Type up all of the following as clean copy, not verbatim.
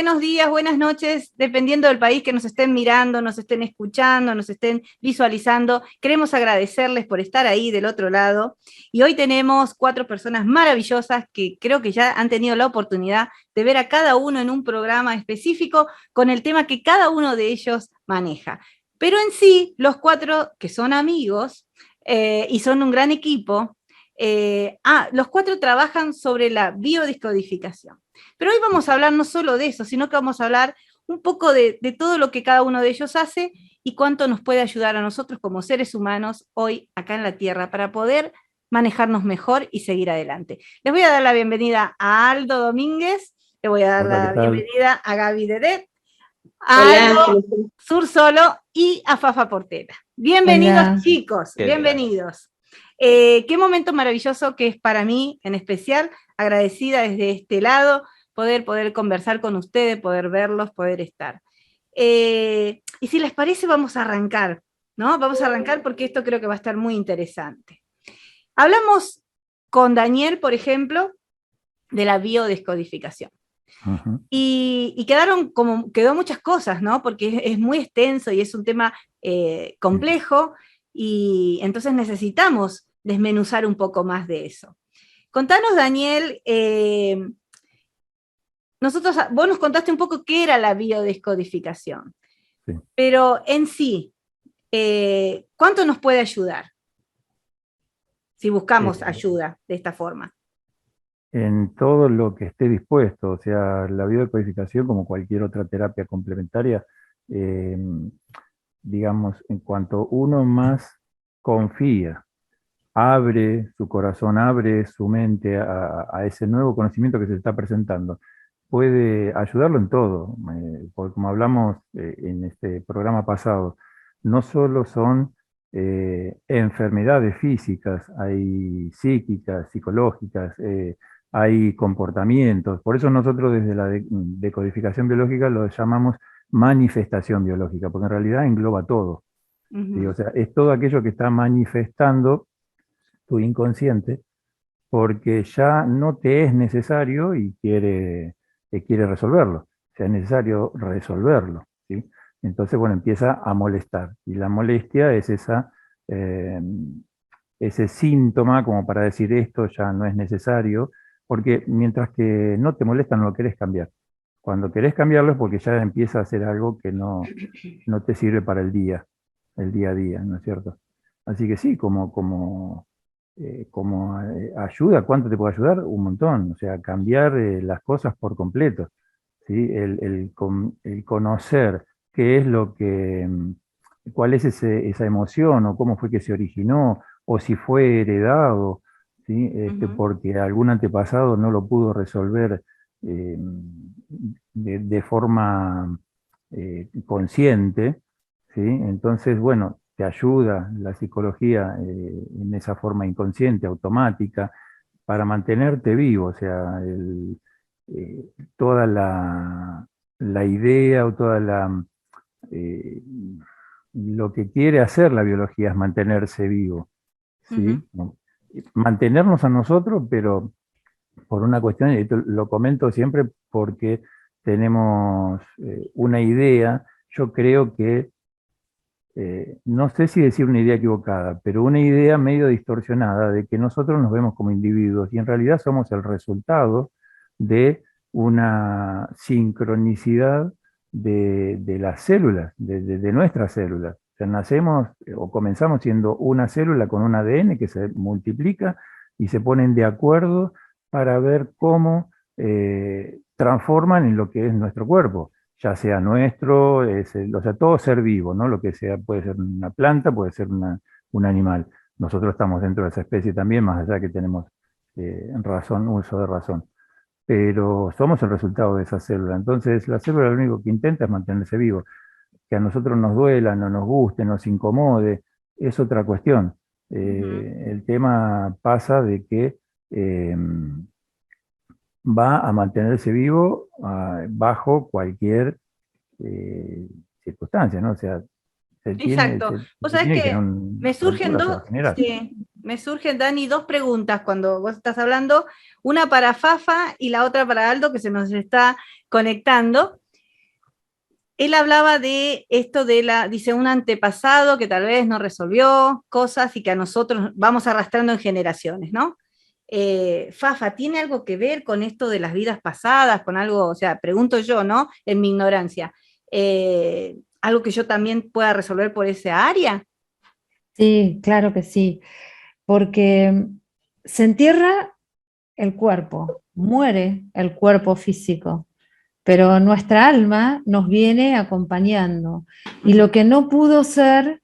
buenos días, buenas noches, dependiendo del país que nos estén mirando, nos estén escuchando, nos estén visualizando. Queremos agradecerles por estar ahí del otro lado. Y hoy tenemos 4 personas maravillosas que creo que ya han tenido la oportunidad de ver a cada uno en un programa específico con el tema que cada uno de ellos maneja. Pero en sí, los 4 que son amigos y son un gran equipo, los 4 trabajan sobre la biodescodificación. Pero hoy vamos a hablar no solo de eso, sino que vamos a hablar un poco de todo lo que cada uno de ellos hace y cuánto nos puede ayudar a nosotros como seres humanos hoy acá en la Tierra para poder manejarnos mejor y seguir adelante. Les voy a dar la bienvenida a Aldo Domínguez, le voy a dar Hola, ¿qué la tal? bienvenida a Gaby Dedet, a Hola, Aldo Sursolo y a Fafa Portela. Bienvenidos, hola. chicos, ¿Qué bienvenidos. Qué momento maravilloso que es para mí, en especial, agradecida desde este lado, poder conversar con ustedes, poder verlos, poder estar. Y si les parece, vamos a arrancar, ¿no? Vamos a arrancar porque esto creo que va a estar muy interesante. Hablamos con Daniel, por ejemplo, de la biodescodificación. Ujú. Y quedó muchas cosas, ¿no? Porque es muy extenso y es un tema complejo, y entonces necesitamos desmenuzar un poco más de eso. Contanos, Daniel, vos nos contaste un poco qué era la biodescodificación, Sí. pero en sí, ¿cuánto nos puede ayudar si buscamos ayuda de esta forma? En todo lo que esté dispuesto, o sea, la biodecodificación, como cualquier otra terapia complementaria, eh, digamos, en cuanto uno más confía, abre su corazón, abre su mente a ese nuevo conocimiento que se está presentando, puede ayudarlo en todo, porque como hablamos en este programa pasado, no solo son enfermedades físicas, hay psíquicas, psicológicas, hay comportamientos, por eso nosotros desde la decodificación biológica lo llamamos manifestación biológica, porque en realidad engloba todo, ¿sí? O sea, es todo aquello que está manifestando tu inconsciente porque ya no te es necesario y quiere resolverlo. O sea, es necesario resolverlo, ¿sí? Entonces, bueno, empieza a molestar. Y la molestia es eh, ese síntoma como para decir esto ya no es necesario, porque mientras que no te molesta no lo querés cambiar. Cuando querés cambiarlo es porque ya empieza a hacer algo que no te sirve para el día a día, ¿no es cierto? Así que sí, como ayuda, ¿cuánto te puede ayudar? Un montón, o sea, cambiar las cosas por completo, ¿sí? El conocer qué es cuál es esa emoción o cómo fue que se originó o si fue heredado, ¿sí? Porque algún antepasado no lo pudo resolver eh, de forma consciente, ¿sí? Entonces, bueno, te ayuda la psicología en esa forma inconsciente, automática, para mantenerte vivo, o sea, eh, toda la idea o eh, lo que quiere hacer la biología es mantenerse vivo, ¿sí? ¿No? Mantenernos a nosotros, pero por una cuestión, y esto lo comento siempre porque tenemos una idea, yo creo que no sé si decir una idea equivocada, pero una idea medio distorsionada de que nosotros nos vemos como individuos y en realidad somos el resultado de una sincronicidad de las células, de nuestras células. O sea, nacemos o comenzamos siendo una célula con un ADN que se multiplica y se ponen de acuerdo para ver cómo transforman en lo que es nuestro cuerpo, ya sea nuestro, o sea, todo ser vivo, ¿no? Lo que sea, puede ser una planta, puede ser un animal. Nosotros estamos dentro de esa especie también, más allá que tenemos uso de razón. Pero somos el resultado de esa célula. Entonces, la célula lo único que intenta es mantenerse vivo. Que a nosotros nos duela, no nos guste, nos incomode, es otra cuestión. El tema pasa de que eh, va a mantenerse vivo bajo cualquier eh, circunstancia, ¿no? O sea, Exacto. se Vos sabés tiene que que tener me una surgen estructura, se va dos, a generar. sí, Me surgen, Dani, dos preguntas cuando vos estás hablando, una para Fafa y la otra para Aldo, que se nos está conectando. Él hablaba de esto dice, un antepasado que tal vez no resolvió cosas y que a nosotros vamos arrastrando en generaciones, ¿no? Fafa, ¿tiene algo que ver con esto de las vidas pasadas, con algo, o sea, pregunto yo, ¿no? En mi ignorancia, algo que yo también pueda resolver por esa área? Sí, claro que sí, porque se entierra el cuerpo, muere el cuerpo físico, pero nuestra alma nos viene acompañando. Y lo que no pudo ser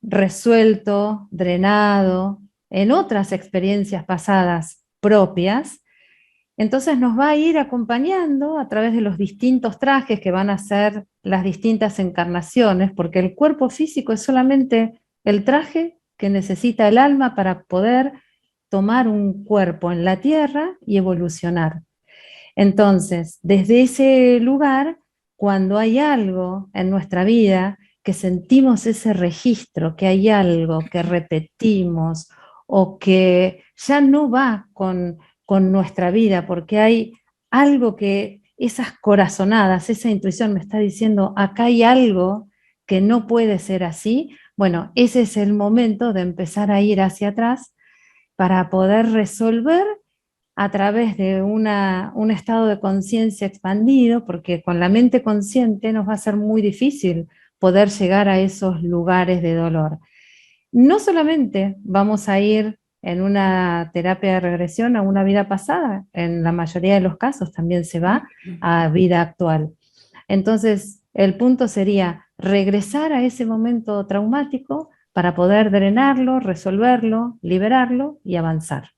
resuelto, drenado en otras experiencias pasadas propias, entonces nos va a ir acompañando a través de los distintos trajes que van a ser las distintas encarnaciones, porque el cuerpo físico es solamente el traje que necesita el alma para poder tomar un cuerpo en la tierra y evolucionar. Entonces, desde ese lugar, cuando hay algo en nuestra vida, que sentimos ese registro, que hay algo que repetimos o que ya no va con nuestra vida, porque hay algo que esas corazonadas, esa intuición me está diciendo, acá hay algo que no puede ser así, bueno, ese es el momento de empezar a ir hacia atrás para poder resolver a través de un estado de conciencia expandido, porque con la mente consciente nos va a ser muy difícil poder llegar a esos lugares de dolor. No solamente vamos a ir en una terapia de regresión a una vida pasada, en la mayoría de los casos también se va a vida actual. Entonces, el punto sería regresar a ese momento traumático para poder drenarlo, resolverlo, liberarlo y avanzar.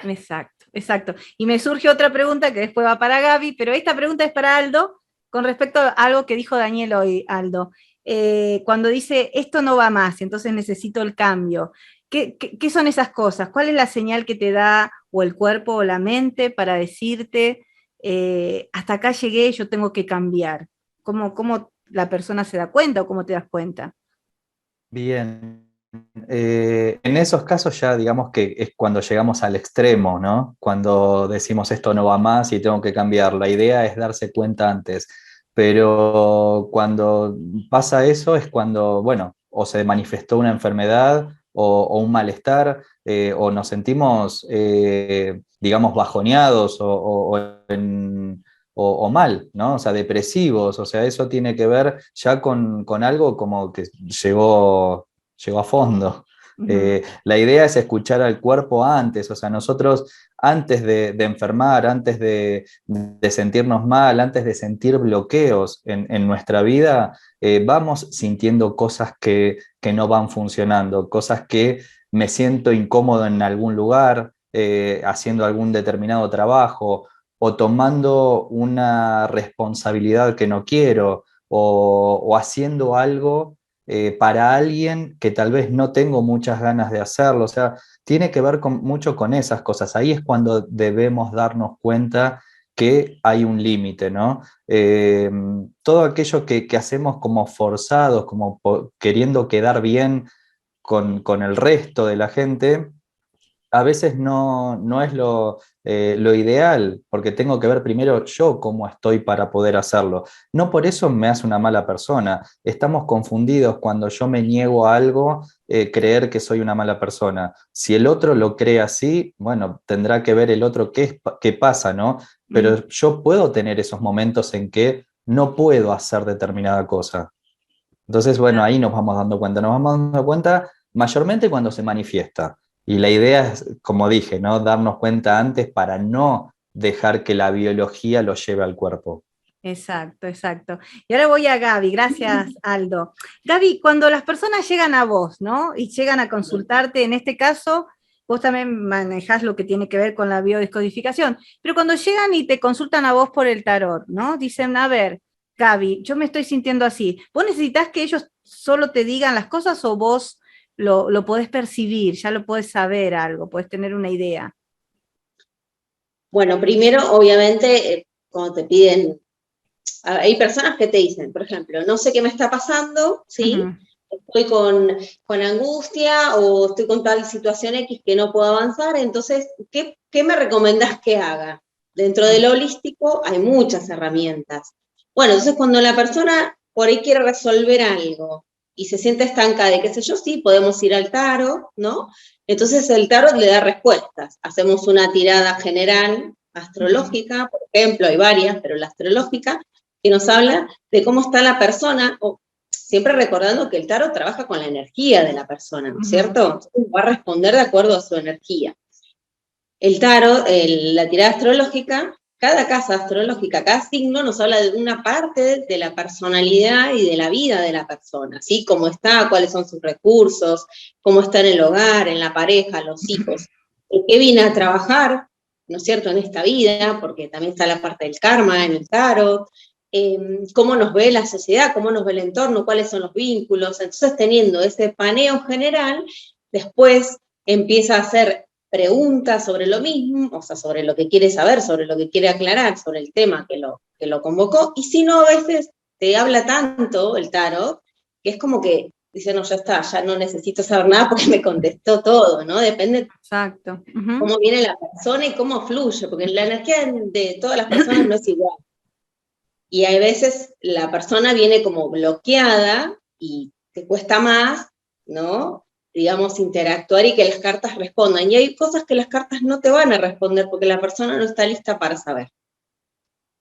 Exacto, exacto. Y me surge otra pregunta que después va para Gaby, pero esta pregunta es para Aldo, con respecto a algo que dijo Daniel hoy, Aldo. Cuando dice, esto no va más, entonces necesito el cambio. ¿Qué son esas cosas? ¿Cuál es la señal que te da o el cuerpo o la mente para decirte, hasta acá llegué, yo tengo que cambiar? ¿Cómo la persona se da cuenta o cómo te das cuenta? Bien. En esos casos ya digamos que es cuando llegamos al extremo, ¿no? Cuando decimos esto no va más y tengo que cambiar. La idea es darse cuenta antes, pero cuando pasa eso es cuando, bueno, o se manifestó una enfermedad o un malestar, o nos sentimos, digamos, bajoneados o mal, ¿no? O sea, depresivos, o sea, eso tiene que ver ya con algo como que llegó a fondo. La idea es escuchar al cuerpo antes, o sea, nosotros antes de enfermar, antes de sentirnos mal, antes de sentir bloqueos en nuestra vida, vamos sintiendo cosas que no van funcionando, cosas que me siento incómodo en algún lugar, haciendo algún determinado trabajo o tomando una responsabilidad que no quiero o haciendo algo para alguien que tal vez no tengo muchas ganas de hacerlo. O sea, tiene que ver mucho con esas cosas. Ahí es cuando debemos darnos cuenta que hay un límite, ¿no? Todo aquello que hacemos como forzados, como queriendo quedar bien con el resto de la gente, a veces no es lo ideal, porque tengo que ver primero yo cómo estoy para poder hacerlo. No por eso me hace una mala persona. Estamos confundidos cuando yo me niego a algo, creer que soy una mala persona. Si el otro lo cree así, bueno, tendrá que ver el otro qué pasa, ¿no? Pero yo puedo tener esos momentos en que no puedo hacer determinada cosa. Entonces, bueno, ahí nos vamos dando cuenta mayormente cuando se manifiesta. Y la idea es, como dije, ¿no? Darnos cuenta antes para no dejar que la biología lo lleve al cuerpo. Exacto, exacto. Y ahora voy a Gaby, gracias Aldo. Gaby, cuando las personas llegan a vos, ¿no? Y llegan a consultarte, en este caso, vos también manejás lo que tiene que ver con la biodescodificación, pero cuando llegan y te consultan a vos por el tarot, ¿no? Dicen, a ver, Gaby, yo me estoy sintiendo así. ¿Vos necesitas que ellos solo te digan las cosas o vos lo podés percibir, ya lo podés saber algo, podés tener una idea? Bueno, primero, obviamente, cuando te piden, hay personas que te dicen, por ejemplo, no sé qué me está pasando, ¿sí? estoy con angustia o estoy con tal situación X que no puedo avanzar, entonces, ¿qué me recomendás que haga? Dentro de lo holístico hay muchas herramientas. Bueno, entonces cuando la persona por ahí quiere resolver algo y se siente estancada, y qué sé yo, sí, podemos ir al tarot, ¿no? Entonces el tarot le da respuestas. Hacemos una tirada general astrológica, por ejemplo, hay varias, pero la astrológica, que nos habla de cómo está la persona, siempre recordando que el tarot trabaja con la energía de la persona, ¿no es cierto? Entonces va a responder de acuerdo a su energía. El tarot, la tirada astrológica, cada casa astrológica, cada signo nos habla de una parte de la personalidad y de la vida de la persona, ¿sí? Cómo está, cuáles son sus recursos, cómo está en el hogar, en la pareja, los hijos. ¿Qué viene a trabajar, no es cierto, en esta vida? Porque también está la parte del karma en el tarot. Cómo nos ve la sociedad, cómo nos ve el entorno, cuáles son los vínculos. Entonces, teniendo ese paneo general, después empieza a hacer preguntas sobre lo mismo, o sea, sobre lo que quiere saber, sobre lo que quiere aclarar, sobre el tema que lo convocó, y si no, a veces te habla tanto el tarot, que es como que dice, no, ya está, ya no necesito saber nada porque me contestó todo, ¿no? Depende. Exacto. Cómo viene la persona y cómo fluye, porque la energía de todas las personas no es igual. Y hay veces la persona viene como bloqueada y te cuesta más, ¿no? Digamos, interactuar y que las cartas respondan. Y hay cosas que las cartas no te van a responder porque la persona no está lista para saber.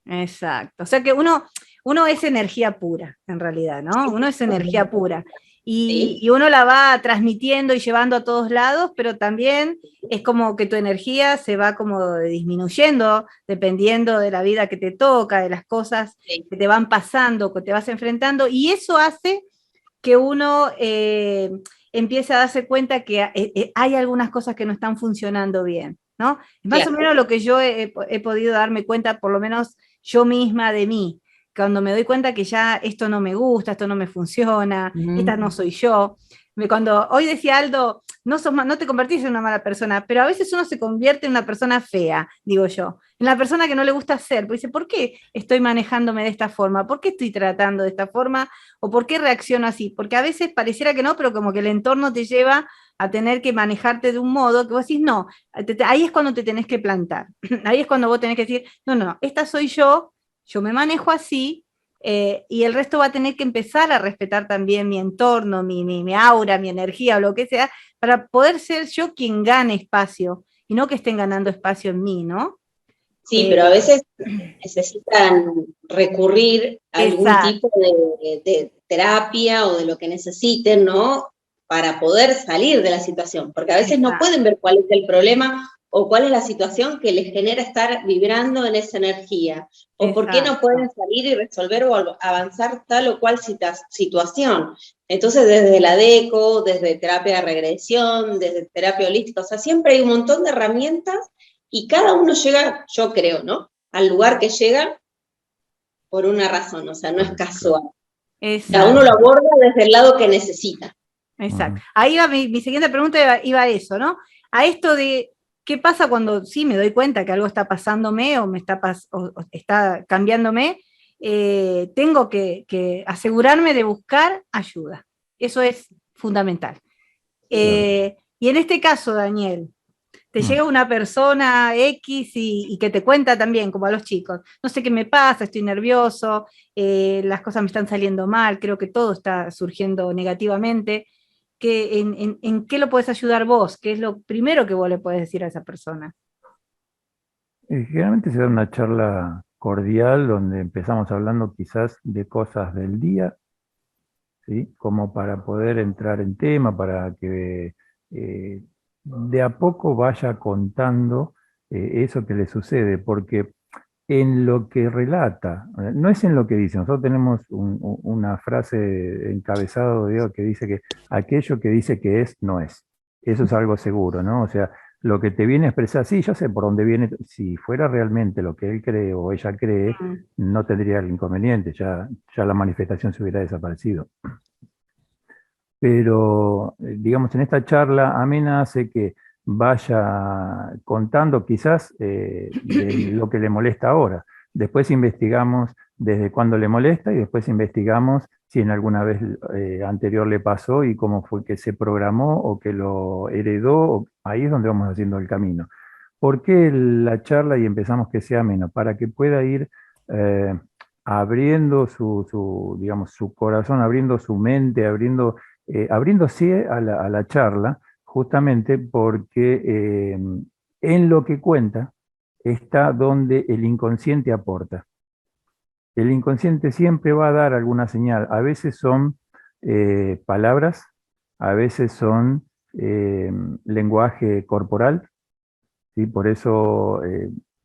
Exacto. O sea que uno es energía pura, en realidad, ¿no? Uno es energía pura. Y uno la va transmitiendo y llevando a todos lados, pero también es como que tu energía se va como disminuyendo dependiendo de la vida que te toca, de las cosas que te van pasando, que te vas enfrentando, y eso hace que uno empiece a darse cuenta que hay algunas cosas que no están funcionando bien, ¿no? Es más o menos lo que yo he podido darme cuenta, por lo menos yo misma de mí, cuando me doy cuenta que ya esto no me gusta, esto no me funciona, esta no soy yo. Cuando hoy decía Aldo, no te convertís en una mala persona, pero a veces uno se convierte en una persona fea, digo yo, en la persona que no le gusta ser, porque dice, ¿por qué estoy manejándome de esta forma? ¿Por qué estoy tratando de esta forma? ¿O por qué reacciono así? Porque a veces pareciera que no, pero como que el entorno te lleva a tener que manejarte de un modo que vos decís, no, ahí es cuando te tenés que plantar, ahí es cuando vos tenés que decir, no, esta soy yo me manejo así, y el resto va a tener que empezar a respetar también mi entorno, mi aura, mi energía o lo que sea, para poder ser yo quien gane espacio, y no que estén ganando espacio en mí, ¿no? Sí, pero a veces necesitan recurrir a algún tipo de terapia o de lo que necesiten, ¿no? Para poder salir de la situación, porque a veces no pueden ver cuál es el problema o cuál es la situación que les genera estar vibrando en esa energía, o por qué no pueden salir y resolver o avanzar tal o cual situación. Entonces, desde la DECO, desde terapia de regresión, desde terapia holística, o sea, siempre hay un montón de herramientas y cada uno llega, yo creo, ¿no?, al lugar que llega por una razón, o sea, no es casual. Cada uno lo aborda desde el lado que necesita. Exacto. Ahí va mi siguiente pregunta, iba a eso, ¿no? A esto de qué pasa cuando sí me doy cuenta que algo está pasándome o está cambiándome, tengo que asegurarme de buscar ayuda. Eso es fundamental. Y en este caso, Daniel, te llega una persona X y que te cuenta también, como a los chicos, no sé qué me pasa, estoy nervioso, las cosas me están saliendo mal, creo que todo está surgiendo negativamente. ¿En qué lo puedes ayudar vos? ¿Qué es lo primero que vos le podés decir a esa persona? Generalmente se da una charla cordial donde empezamos hablando quizás de cosas del día, ¿sí? Como para poder entrar en tema, para que de a poco vaya contando eso que le sucede, porque en lo que relata, no es en lo que dice. Nosotros tenemos una frase encabezado, digo, que dice que aquello que dice que es, no es. Eso es algo seguro, ¿no? O sea, lo que te viene a expresar, sí, yo sé por dónde viene. Si fuera realmente lo que él cree o ella cree, no tendría el inconveniente, ya la manifestación se hubiera desaparecido. Pero, digamos, en esta charla amena hace que vaya contando quizás de lo que le molesta ahora. Después investigamos desde cuándo le molesta y después investigamos si en alguna vez anterior le pasó y cómo fue que se programó o que lo heredó. Ahí es donde vamos haciendo el camino. ¿Por qué la charla y empezamos que sea menos? Para que pueda ir abriendo digamos, su corazón, abriendo su mente, abriéndose a la charla, justamente porque en lo que cuenta está donde el inconsciente aporta. El inconsciente siempre va a dar alguna señal. A veces son palabras, a veces son lenguaje corporal, ¿sí? Por eso,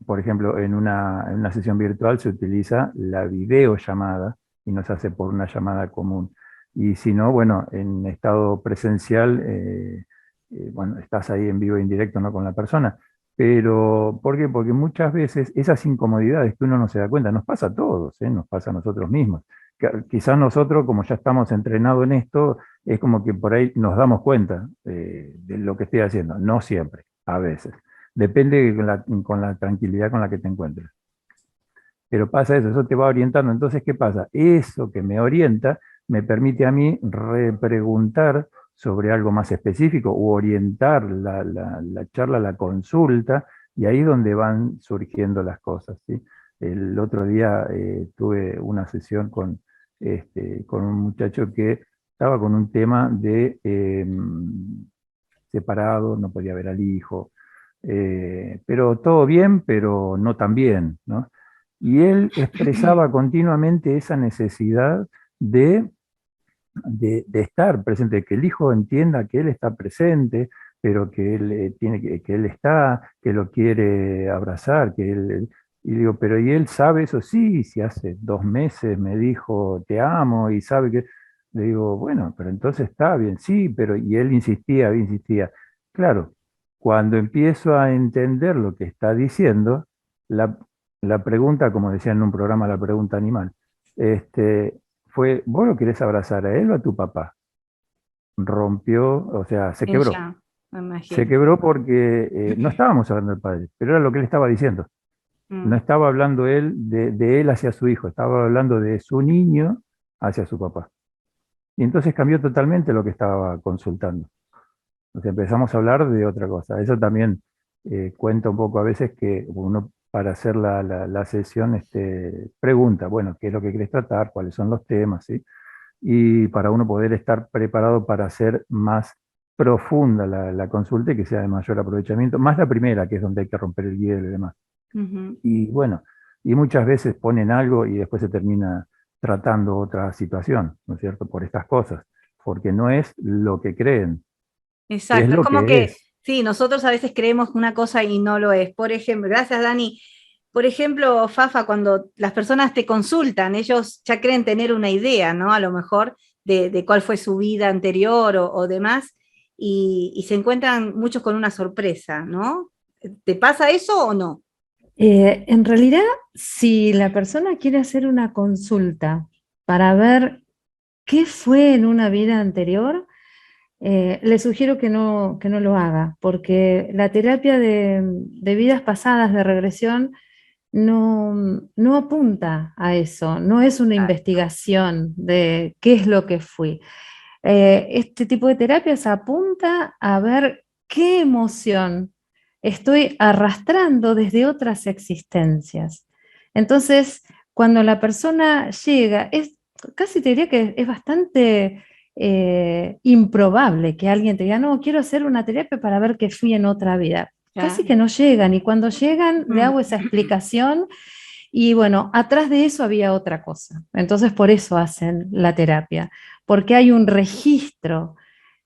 por ejemplo, en una sesión virtual se utiliza la videollamada y no se hace por una llamada común. Y si no, bueno, en estado presencial, bueno, estás ahí en vivo e indirecto, ¿no?, con la persona. Pero, ¿por qué? Porque muchas veces esas incomodidades que uno no se da cuenta, nos pasa a todos, ¿eh? Nos pasa a nosotros mismos. Quizás nosotros, como ya estamos entrenados en esto, es como que por ahí nos damos cuenta de lo que estoy haciendo. No siempre, a veces. Depende con la tranquilidad con la que te encuentres. Pero pasa eso te va orientando. Entonces, ¿qué pasa? Eso que me orienta me permite a mí repreguntar sobre algo más específico o orientar la charla, la consulta, y ahí es donde van surgiendo las cosas, ¿sí? El otro día tuve una sesión con un muchacho que estaba con un tema de separado, no podía ver al hijo, pero todo bien, pero no tan bien, ¿no? Y él expresaba continuamente esa necesidad de estar presente, que el hijo entienda que él está presente, pero que él que él está, que lo quiere abrazar, y digo, pero ¿y él sabe eso? Sí, si hace 2 meses me dijo te amo y sabe que. Le digo, bueno, pero entonces está bien, sí, pero y él insistía, insistía. Claro, cuando empiezo a entender lo que está diciendo, la, la pregunta, como decía en un programa, la pregunta animal, fue, ¿vos lo querés abrazar a él o a tu papá? Rompió, o sea, se quebró. Ella, me Se imagino. quebró porque no estábamos hablando del padre, pero era lo que él estaba diciendo. No estaba hablando él de él hacia su hijo, estaba hablando de su niño hacia su papá. Y entonces cambió totalmente lo que estaba consultando. O sea, empezamos a hablar de otra cosa. Eso también cuenta un poco a veces que uno, para hacer la sesión, pregunta, bueno, ¿qué es lo que querés tratar? ¿Cuáles son los temas? ¿Sí? Y para uno poder estar preparado para hacer más profunda la consulta y que sea de mayor aprovechamiento, más la primera, que es donde hay que romper el hielo y demás. Ujú. Y bueno, y muchas veces ponen algo y después se termina tratando otra situación, ¿no es cierto? Por estas cosas, porque no es lo que creen, es Exacto, es lo como que que, es. sí, nosotros a veces creemos una cosa y no lo es. Por ejemplo, gracias Dani. Por ejemplo, Fafa, cuando las personas te consultan, ellos ya creen tener una idea, ¿no? A lo mejor de cuál fue su vida anterior o demás, y se encuentran muchos con una sorpresa, ¿no? ¿Te pasa eso o no? En realidad, si la persona quiere hacer una consulta para ver qué fue en una vida anterior, le sugiero que no lo haga, porque la terapia de vidas pasadas, de regresión, no apunta a eso, no es una investigación de qué es lo que fui. Este tipo de terapias apunta a ver qué emoción estoy arrastrando desde otras existencias. Entonces, cuando la persona llega, casi te diría que es bastante improbable que alguien te diga, no, quiero hacer una terapia para ver qué fui en otra vida. Casi que no llegan, y cuando llegan le hago esa explicación, y bueno, atrás de eso había otra cosa. Entonces por eso hacen la terapia, porque hay un registro,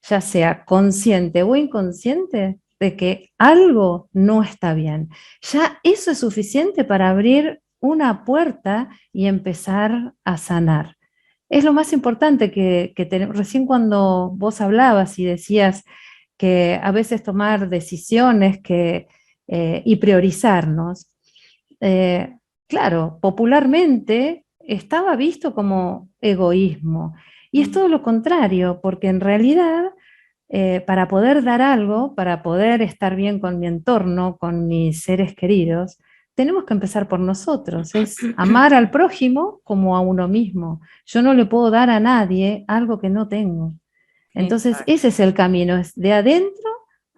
ya sea consciente o inconsciente, de que algo no está bien. Ya eso es suficiente para abrir una puerta y empezar a sanar. Es lo más importante que tenemos. Recién cuando vos hablabas y decías que a veces tomar decisiones y priorizarnos, eh, claro, popularmente estaba visto como egoísmo. Y es todo lo contrario, porque en realidad, para poder dar algo, para poder estar bien con mi entorno, con mis seres queridos, tenemos que empezar por nosotros, es amar al prójimo como a uno mismo. Yo no le puedo dar a nadie algo que no tengo. Entonces, ese es el camino, es de adentro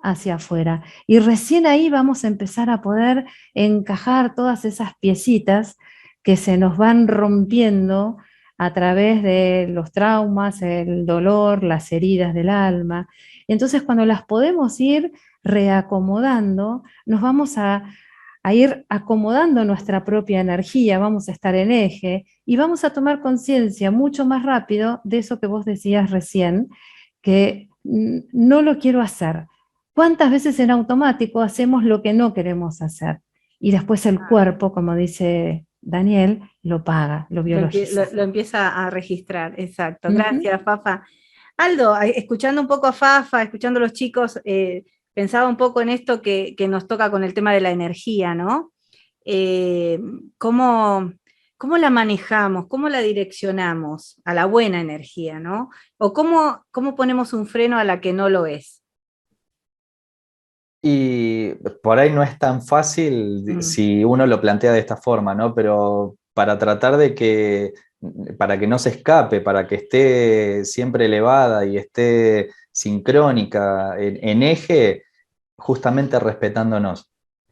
hacia afuera. Y recién ahí vamos a empezar a poder encajar todas esas piecitas que se nos van rompiendo a través de los traumas, el dolor, las heridas del alma. Entonces, cuando las podemos ir reacomodando, nos vamos a ir acomodando nuestra propia energía, vamos a estar en eje y vamos a tomar conciencia mucho más rápido de eso que vos decías recién, que no lo quiero hacer. ¿Cuántas veces en automático hacemos lo que no queremos hacer? Y después el cuerpo, como dice Daniel, lo paga, lo biologiza. Lo empieza a registrar, exacto. Gracias, Fafa. Aldo, escuchando un poco a Fafa, escuchando a los chicos, pensaba un poco en esto que nos toca con el tema de la energía, ¿no? ¿Cómo la manejamos? ¿Cómo la direccionamos a la buena energía, ¿no? ¿O cómo ponemos un freno a la que no lo es? Y por ahí no es tan fácil si uno lo plantea de esta forma, ¿no? Pero para tratar para que no se escape, para que esté siempre elevada y esté sincrónica, en eje, justamente respetándonos.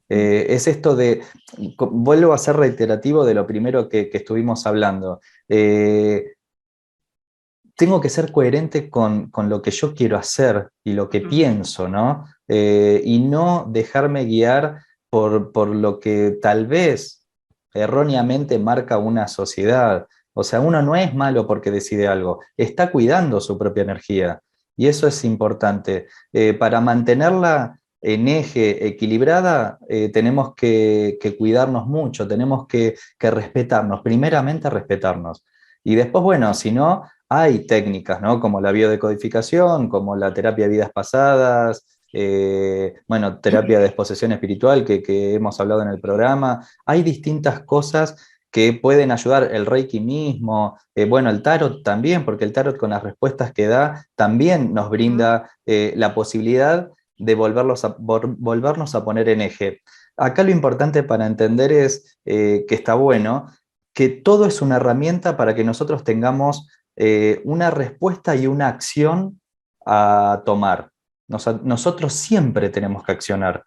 Es esto vuelvo a ser reiterativo de lo primero que estuvimos hablando. Tengo que ser coherente con lo que yo quiero hacer y lo que pienso, ¿no? Y no dejarme guiar por lo que tal vez erróneamente marca una sociedad. O sea, uno no es malo porque decide algo, está cuidando su propia energía. Y eso es importante. Para mantenerla en eje, equilibrada, tenemos que cuidarnos mucho, tenemos que respetarnos, primeramente respetarnos. Y después, bueno, si no, hay técnicas, ¿no? Como la biodecodificación, como la terapia de vidas pasadas, bueno, terapia de exposición espiritual que hemos hablado en el programa. Hay distintas cosas que pueden ayudar, el Reiki mismo, bueno, el Tarot también, porque el Tarot con las respuestas que da también nos brinda la posibilidad de volvernos a poner en eje. Acá lo importante para entender es que está bueno, que todo es una herramienta para que nosotros tengamos una respuesta y una acción a tomar. Nosotros siempre tenemos que accionar.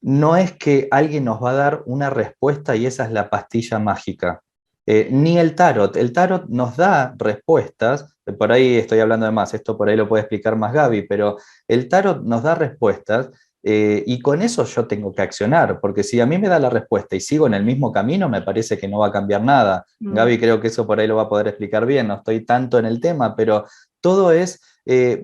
No es que alguien nos va a dar una respuesta y esa es la pastilla mágica. Ni el tarot. El tarot nos da respuestas, por ahí estoy hablando de más, esto por ahí lo puede explicar más Gaby, pero el tarot nos da respuestas y con eso yo tengo que accionar, porque si a mí me da la respuesta y sigo en el mismo camino, me parece que no va a cambiar nada. Gaby creo que eso por ahí lo va a poder explicar bien, no estoy tanto en el tema, pero todo es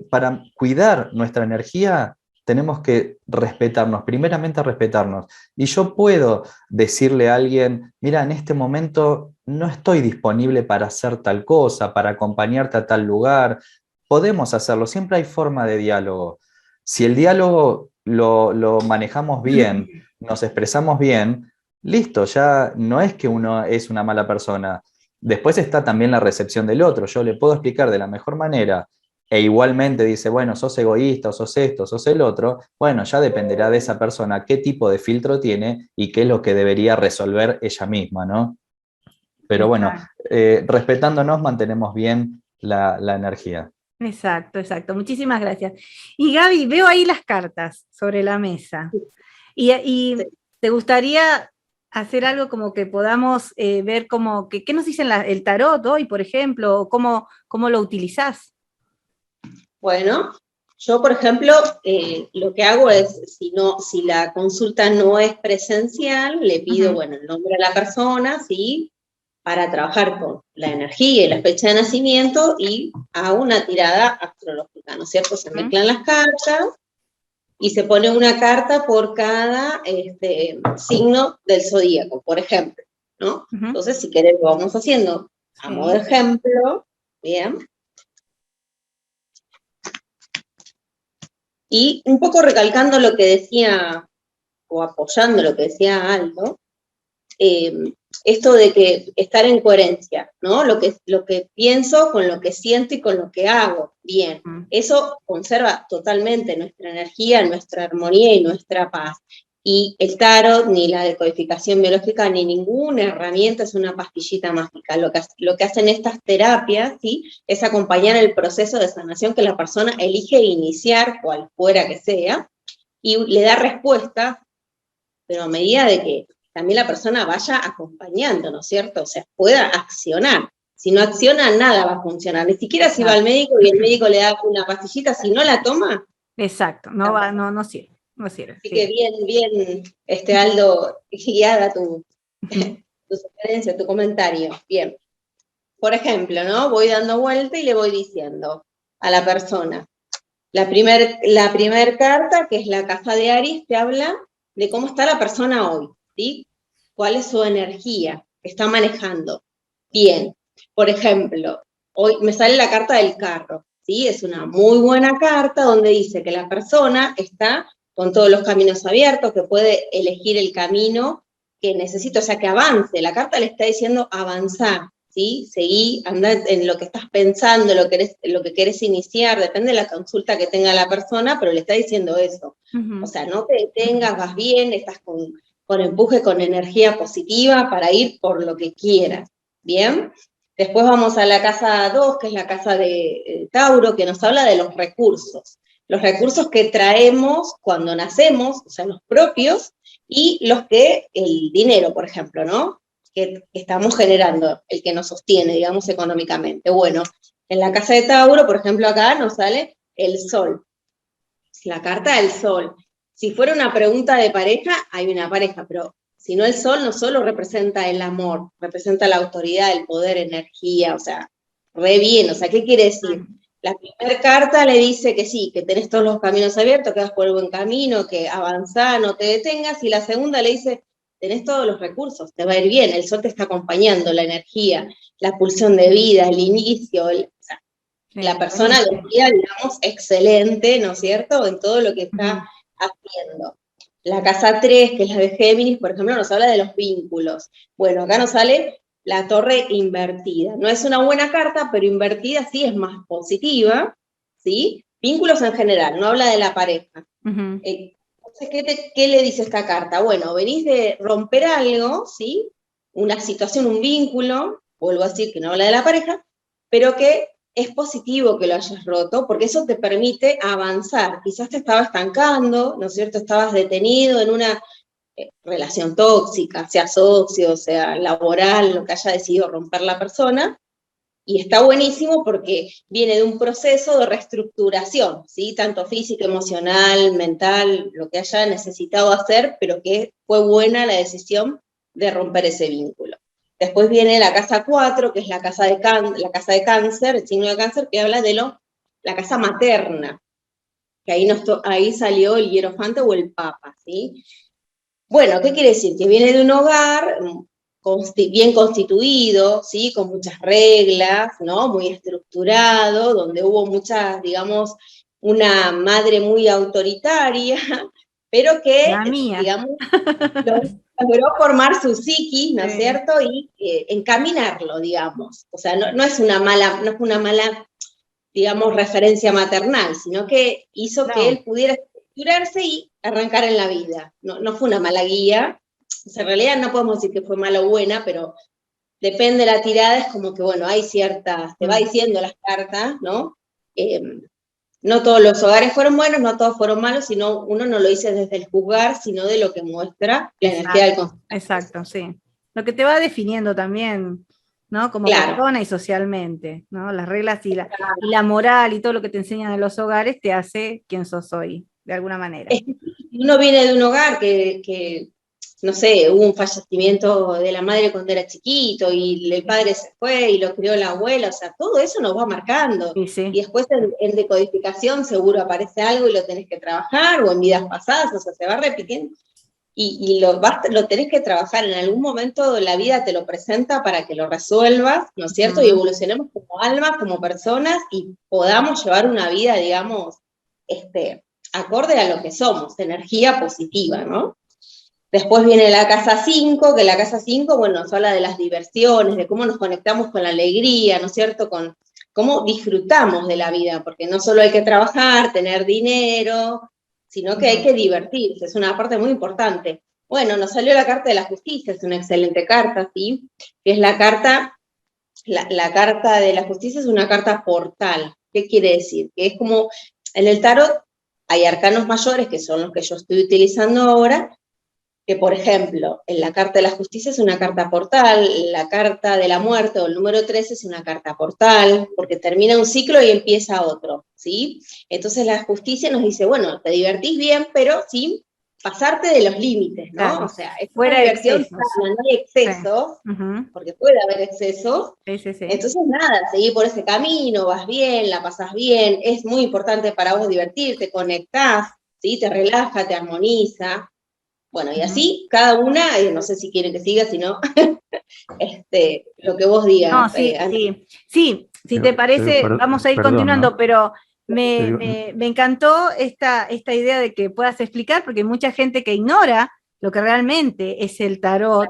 para cuidar nuestra energía. Tenemos que respetarnos, primeramente respetarnos. Y yo puedo decirle a alguien, mira, en este momento no estoy disponible para hacer tal cosa, para acompañarte a tal lugar. Podemos hacerlo, siempre hay forma de diálogo. Si el diálogo lo manejamos bien, nos expresamos bien, listo, ya no es que uno es una mala persona. Después está también la recepción del otro. Yo le puedo explicar de la mejor manera e igualmente dice, bueno, sos egoísta, o sos esto, sos el otro, bueno, ya dependerá de esa persona qué tipo de filtro tiene y qué es lo que debería resolver ella misma, ¿no? Pero bueno, respetándonos mantenemos bien la energía. Exacto, exacto. Muchísimas gracias. Y Gaby, veo ahí las cartas sobre la mesa. Y ¿te gustaría hacer algo como que podamos ver como que, qué nos dice el tarot hoy, por ejemplo, o cómo lo utilizás? Bueno, yo, por ejemplo, lo que hago es, si la consulta no es presencial, le pido, bueno, el nombre de la persona, ¿sí? Para trabajar con la energía y la fecha de nacimiento y hago una tirada astrológica, ¿no es cierto? Se mezclan las cartas y se pone una carta por cada signo del zodíaco, por ejemplo, ¿no? Entonces, si querés, lo vamos haciendo a modo de ejemplo, ¿bien? Y un poco recalcando lo que decía, o apoyando lo que decía Aldo, esto de que estar en coherencia, ¿no? Lo que pienso con lo que siento y con lo que hago, bien. Eso conserva totalmente nuestra energía, nuestra armonía y nuestra paz. Y el tarot, ni la decodificación biológica, ni ninguna herramienta es una pastillita mágica. Lo que hacen estas terapias, ¿sí?, es acompañar el proceso de sanación que la persona elige iniciar, cual fuera que sea, y le da respuesta, pero a medida de que también la persona vaya acompañando, ¿no es cierto? O sea, pueda accionar. Si no acciona, nada va a funcionar. Ni siquiera si va al médico y el médico le da una pastillita, si no la toma. Exacto, no sirve. No sirve. Así que bien, Aldo, guiada tu sugerencia, tu comentario. Bien. Por ejemplo, ¿no? Voy dando vuelta y le voy diciendo a la persona. La primer carta, que es la casa de Aries, te habla de cómo está la persona hoy, ¿sí? ¿Cuál es su energía que está manejando? Bien. Por ejemplo, hoy me sale la carta del carro, ¿sí? Es una muy buena carta donde dice que la persona está con todos los caminos abiertos, que puede elegir el camino que necesita, o sea, que avance. La carta le está diciendo avanzar, ¿sí? Seguí, andá en lo que estás pensando, lo que querés iniciar, depende de la consulta que tenga la persona, pero le está diciendo eso. O sea, no te detengas, vas bien, estás con empuje, con energía positiva para ir por lo que quieras, ¿bien? Después vamos a la casa 2, que es la casa de Tauro, que nos habla de los recursos que traemos cuando nacemos, o sea, los propios, y el dinero, por ejemplo, ¿no? Que estamos generando, el que nos sostiene, digamos, económicamente. Bueno, en la casa de Tauro, por ejemplo, acá nos sale el sol, la carta del sol. Si fuera una pregunta de pareja, hay una pareja, pero si no, el sol no solo representa el amor, representa la autoridad, el poder, energía, o sea, re bien, o sea, ¿qué quiere decir? La primera carta le dice que sí, que tenés todos los caminos abiertos, que vas por el buen camino, que avanzá, no te detengas, y la segunda le dice, tenés todos los recursos, te va a ir bien, el sol te está acompañando, la energía, la pulsión de vida, el inicio, o sea, sí, la persona decía, digamos, excelente, ¿no es cierto?, en todo lo que está haciendo. La casa 3, que es la de Géminis, por ejemplo, nos habla de los vínculos. Bueno, acá nos sale la torre invertida. No es una buena carta, pero invertida sí es más positiva, ¿sí? Vínculos en general, no habla de la pareja. Entonces, ¿qué le dice esta carta? Bueno, venís de romper algo, ¿sí? Una situación, un vínculo, vuelvo a decir que no habla de la pareja, pero que es positivo que lo hayas roto, porque eso te permite avanzar. Quizás te estaba estancando, ¿no es cierto? Estabas detenido en una relación tóxica, sea socio, sea laboral, lo que haya decidido romper la persona, y está buenísimo porque viene de un proceso de reestructuración, ¿sí? Tanto físico, emocional, mental, lo que haya necesitado hacer, pero que fue buena la decisión de romper ese vínculo. Después viene la casa 4, que es la casa de cáncer, el signo de cáncer, que habla de la casa materna, que ahí salió el hierofante o el papa, ¿sí? Bueno, ¿qué quiere decir? Que viene de un hogar bien constituido, ¿sí? Con muchas reglas, ¿no? Muy estructurado, donde hubo muchas, digamos, una madre muy autoritaria, pero que, digamos, logró formar su psiquis, ¿no es cierto? Y encaminarlo, digamos. O sea, no es una mala, digamos, referencia maternal, sino que hizo que él pudiera estructurarse y arrancar en la vida. No fue una mala guía. O sea, en realidad no podemos decir que fue mala o buena, pero depende de la tirada, es como que, bueno, hay ciertas, te va diciendo las cartas, ¿no? No todos los hogares fueron buenos, no todos fueron malos, sino uno no lo dice desde el juzgar, sino de lo que muestra la energía del constante. Exacto, sí. Lo que te va definiendo también, ¿no? Como persona y socialmente, ¿no? Las reglas y la moral y todo lo que te enseñan en los hogares te hace quien sos hoy, de alguna manera. Uno viene de un hogar que no sé, hubo un fallecimiento de la madre cuando era chiquito y el padre se fue y lo crió la abuela, o sea, todo eso nos va marcando. Sí. Y después en decodificación seguro aparece algo y lo tenés que trabajar, o en vidas pasadas, o sea, se va repitiendo. Y lo tenés que trabajar, en algún momento la vida te lo presenta para que lo resuelvas, ¿no es cierto? Y evolucionemos como almas, como personas, y podamos llevar una vida, digamos, acorde a lo que somos, energía positiva, ¿no? Después viene la casa 5, que la casa 5, bueno, nos habla de las diversiones, de cómo nos conectamos con la alegría, ¿no es cierto? Con cómo disfrutamos de la vida, porque no solo hay que trabajar, tener dinero, sino que hay que divertirse, es una parte muy importante. Bueno, nos salió la carta de la justicia, es una excelente carta, ¿sí? Que es la carta de la justicia es una carta portal. ¿Qué quiere decir? Que es como, en el tarot hay arcanos mayores, que son los que yo estoy utilizando ahora, que por ejemplo, en la carta de la justicia es una carta portal, la carta de la muerte o el número 13 es una carta portal, porque termina un ciclo y empieza otro, ¿sí? Entonces la justicia nos dice, bueno, te divertís bien, pero sin pasarte de los límites, ¿no? Claro. O sea, es Fuera una de diversión excesos. sana, no hay excesos, porque puede haber excesos. Sí, sí, sí. Entonces, nada, seguir por ese camino, vas bien, la pasás bien, es muy importante para vos divertirte, conectás, ¿sí? Te relaja, te armoniza. Bueno, y así, cada una, no sé si quieren que siga, si no, lo que vos digas. No, sí, sí. Sí, si te parece, vamos a ir perdón, continuando, ¿no? pero Te digo, me encantó esta idea de que puedas explicar, porque hay mucha gente que ignora lo que realmente es el tarot.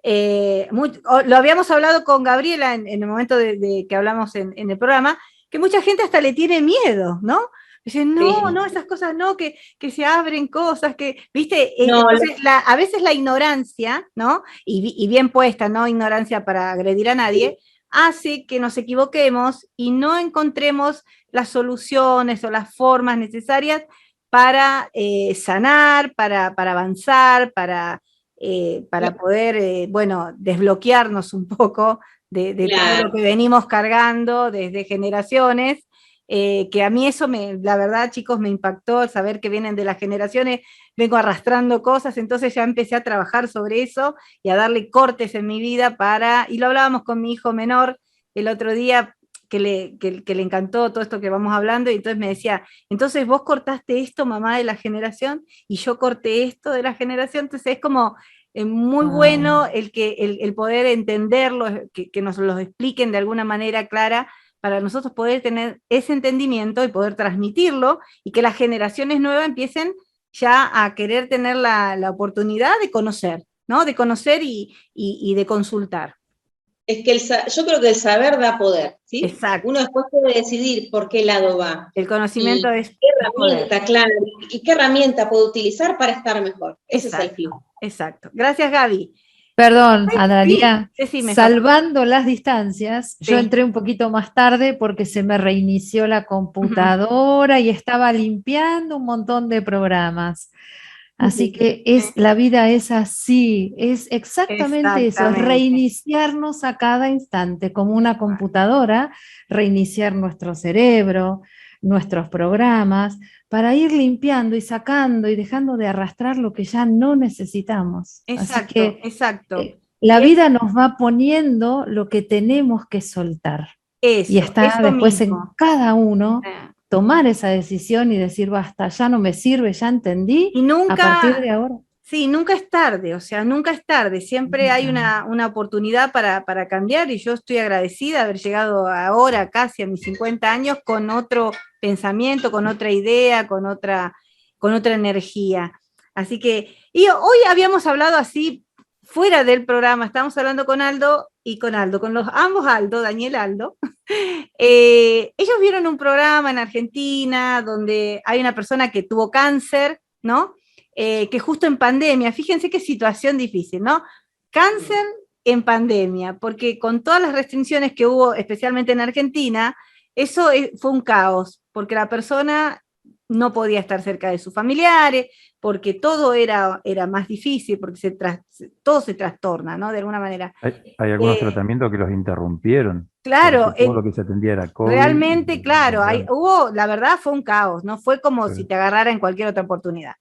Lo habíamos hablado con Gabriela en el momento de que hablamos en el programa, que mucha gente hasta le tiene miedo, ¿no? Dicen, no, Sí. no, esas cosas no, que se abren cosas, que, viste, No, entonces a veces la ignorancia, ¿no? Y bien puesta, no ignorancia para agredir a nadie, hace que nos equivoquemos y no encontremos las soluciones o las formas necesarias para sanar, para avanzar, para poder, bueno, desbloquearnos un poco de todo claro. lo que venimos cargando desde generaciones. Que a mí eso, la verdad, chicos, me impactó, saber que vienen de las generaciones, vengo arrastrando cosas, entonces ya empecé a trabajar sobre eso y a darle cortes en mi vida y lo hablábamos con mi hijo menor el otro día, que le encantó todo esto que vamos hablando, y entonces me decía, entonces vos cortaste esto, mamá, de la generación, y yo corté esto de la generación, entonces es como muy bueno el poder entenderlo, que nos lo expliquen de alguna manera clara, para nosotros poder tener ese entendimiento y poder transmitirlo, y que las generaciones nuevas empiecen ya a querer tener la oportunidad de conocer, ¿no? De conocer y de consultar. Es que yo creo que el saber da poder, ¿sí? Exacto. Uno después puede decidir por qué lado va. El conocimiento Y es qué poder. herramienta, claro, y qué herramienta puedo utilizar para estar mejor. Ese es el fin. Exacto. Gracias, Gaby. Perdón, Analía, Decime, salvando las distancias, yo Sí. entré un poquito más tarde porque se me reinició la computadora y estaba limpiando un montón de programas. Así que la vida es así, es exactamente eso, es reiniciarnos a cada instante, como una computadora, reiniciar nuestro cerebro, nuestros programas, para ir limpiando y sacando y dejando de arrastrar lo que ya no necesitamos. Así que la vida nos va poniendo lo que tenemos que soltar. Y está después en cada uno tomar esa decisión y decir, basta, ya no me sirve, ya entendí, y nunca, a partir de ahora. Sí, nunca es tarde, o sea, nunca es tarde, siempre hay una oportunidad para cambiar, y yo estoy agradecida de haber llegado ahora casi a mis 50 años con otro pensamiento, con otra idea, con otra energía. Así que, y hoy habíamos hablado así, fuera del programa, estábamos hablando con Aldo, con ambos Aldo, Daniel Aldo. Ellos vieron un programa en Argentina donde hay una persona que tuvo cáncer, ¿no? Que justo en pandemia, fíjense qué situación difícil, ¿no? Cáncer en pandemia, porque con todas las restricciones que hubo, especialmente en Argentina, eso fue un caos, porque la persona no podía estar cerca de sus familiares, porque todo era más difícil, porque todo se trastorna, ¿no? De alguna manera. Hay algunos tratamientos que los interrumpieron. Claro, todo lo que se atendía era COVID. Realmente, claro, la verdad fue un caos, no fue como si te agarrara en cualquier otra oportunidad.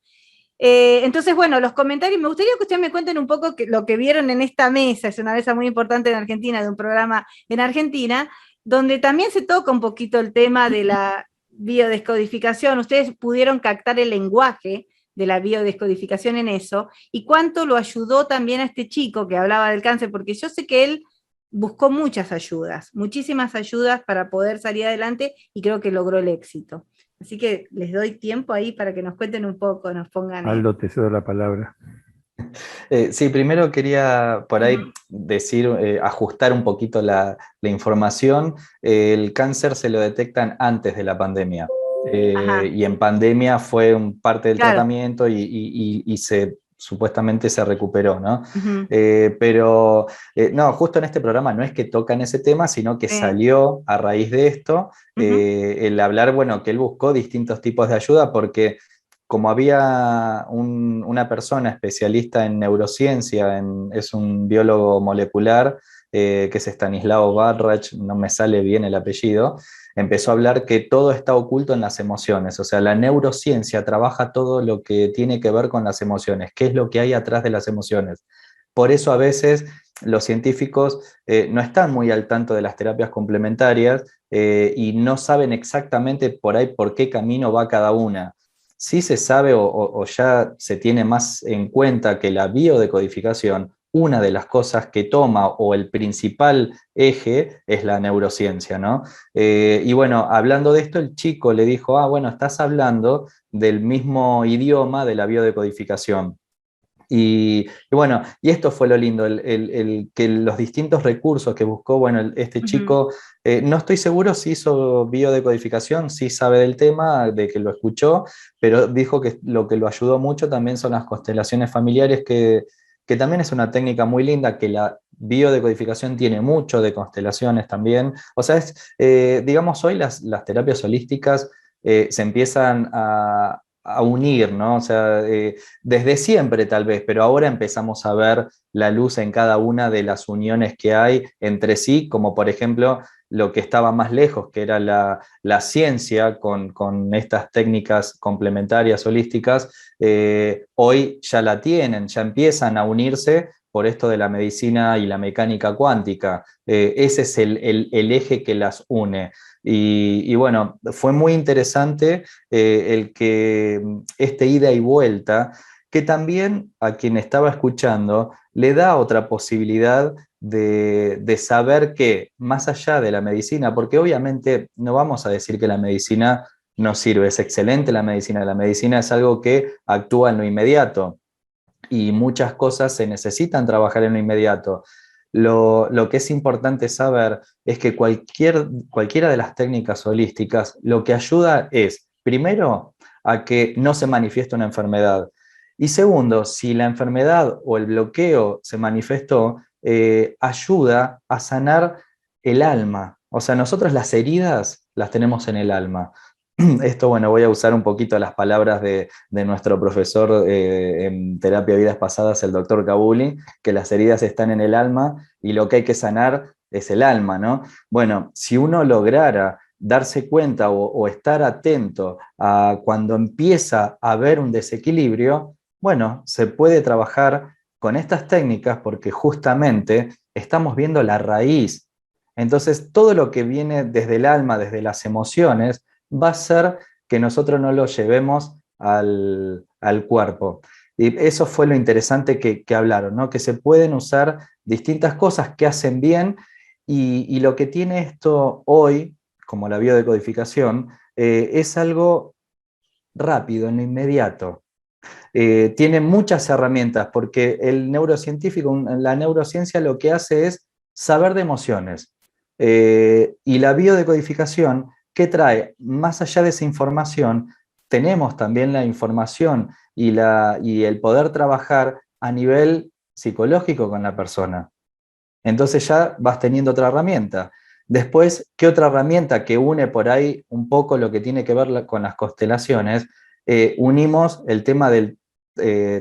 Entonces, bueno, los comentarios, me gustaría que ustedes me cuenten un poco lo que vieron en esta mesa, es una mesa muy importante en Argentina, de un programa en Argentina, donde también se toca un poquito el tema de la biodescodificación. Ustedes pudieron captar el lenguaje de la biodescodificación en eso, y cuánto lo ayudó también a este chico que hablaba del cáncer, porque yo sé que él buscó muchas ayudas, muchísimas ayudas para poder salir adelante, y creo que logró el éxito. Así que les doy tiempo ahí para que nos cuenten un poco, nos pongan... Aldo, te cedo la palabra. Sí, primero quería por ahí decir, ajustar un poquito la información. El cáncer se lo detectan antes de la pandemia. Ajá, y en pandemia fue parte del claro. tratamiento y supuestamente se recuperó, ¿no? Ujú, Pero no, justo en este programa no es que tocan ese tema, sino que sí, salió a raíz de esto ujú, el hablar, bueno, que él buscó distintos tipos de ayuda porque como había una persona especialista en neurociencia, es un biólogo molecular, que es Stanislao Barrach, no me sale bien el apellido, empezó a hablar que todo está oculto en las emociones, o sea, la neurociencia trabaja todo lo que tiene que ver con las emociones, qué es lo que hay atrás de las emociones. Por eso a veces los científicos no están muy al tanto de las terapias complementarias y no saben exactamente por ahí por qué camino va cada una. Sí se sabe o ya se tiene más en cuenta que la biodecodificación, una de las cosas que toma o el principal eje es la neurociencia, ¿no? Y bueno, hablando de esto, el chico le dijo, ah, bueno, estás hablando del mismo idioma de la biodecodificación. Y bueno, y esto fue lo lindo, que los distintos recursos que buscó, bueno, este ujú. chico, no estoy seguro si hizo biodecodificación, sí sabe del tema, de que lo escuchó, pero dijo que lo que lo ayudó mucho también son las constelaciones familiares, que también es una técnica muy linda, que la biodecodificación tiene mucho de constelaciones también. O sea, digamos, hoy las terapias holísticas se empiezan a unir, ¿no? O sea, desde siempre tal vez, pero ahora empezamos a ver la luz en cada una de las uniones que hay entre sí, como por ejemplo lo que estaba más lejos, que era la ciencia con estas técnicas complementarias holísticas, hoy ya la tienen, ya empiezan a unirse por esto de la medicina y la mecánica cuántica. Ese es el eje que las une. Y bueno, fue muy interesante el que este ida y vuelta, que también a quien estaba escuchando le da otra posibilidad de saber que más allá de la medicina, porque obviamente no vamos a decir que la medicina no sirve, es excelente la medicina es algo que actúa en lo inmediato y muchas cosas se necesitan trabajar en lo inmediato. Lo que es importante saber es que cualquiera de las técnicas holísticas lo que ayuda es, primero, a que no se manifieste una enfermedad. Y segundo, si la enfermedad o el bloqueo se manifestó, ayuda a sanar el alma. O sea, nosotros las heridas las tenemos en el alma. Esto, bueno, voy a usar un poquito las palabras de nuestro profesor en terapia de vidas pasadas, el doctor Kabuli, que las heridas están en el alma y lo que hay que sanar es el alma, ¿no? Bueno, si uno lograra darse cuenta o estar atento a cuando empieza a haber un desequilibrio, bueno, se puede trabajar con estas técnicas porque justamente estamos viendo la raíz. Entonces, todo lo que viene desde el alma, desde las emociones, va a ser que nosotros no lo llevemos al cuerpo. Y eso fue lo interesante que hablaron, ¿no? Que se pueden usar distintas cosas que hacen bien y lo que tiene esto hoy, como la biodecodificación, es algo rápido, en lo inmediato. Tiene muchas herramientas porque el neurocientífico, la neurociencia lo que hace es saber de emociones. Y la biodecodificación, ¿qué trae? Más allá de esa información, tenemos también la información y el poder trabajar a nivel psicológico con la persona. Entonces ya vas teniendo otra herramienta. Después, ¿qué otra herramienta que une por ahí un poco lo que tiene que ver con las constelaciones? Unimos el tema del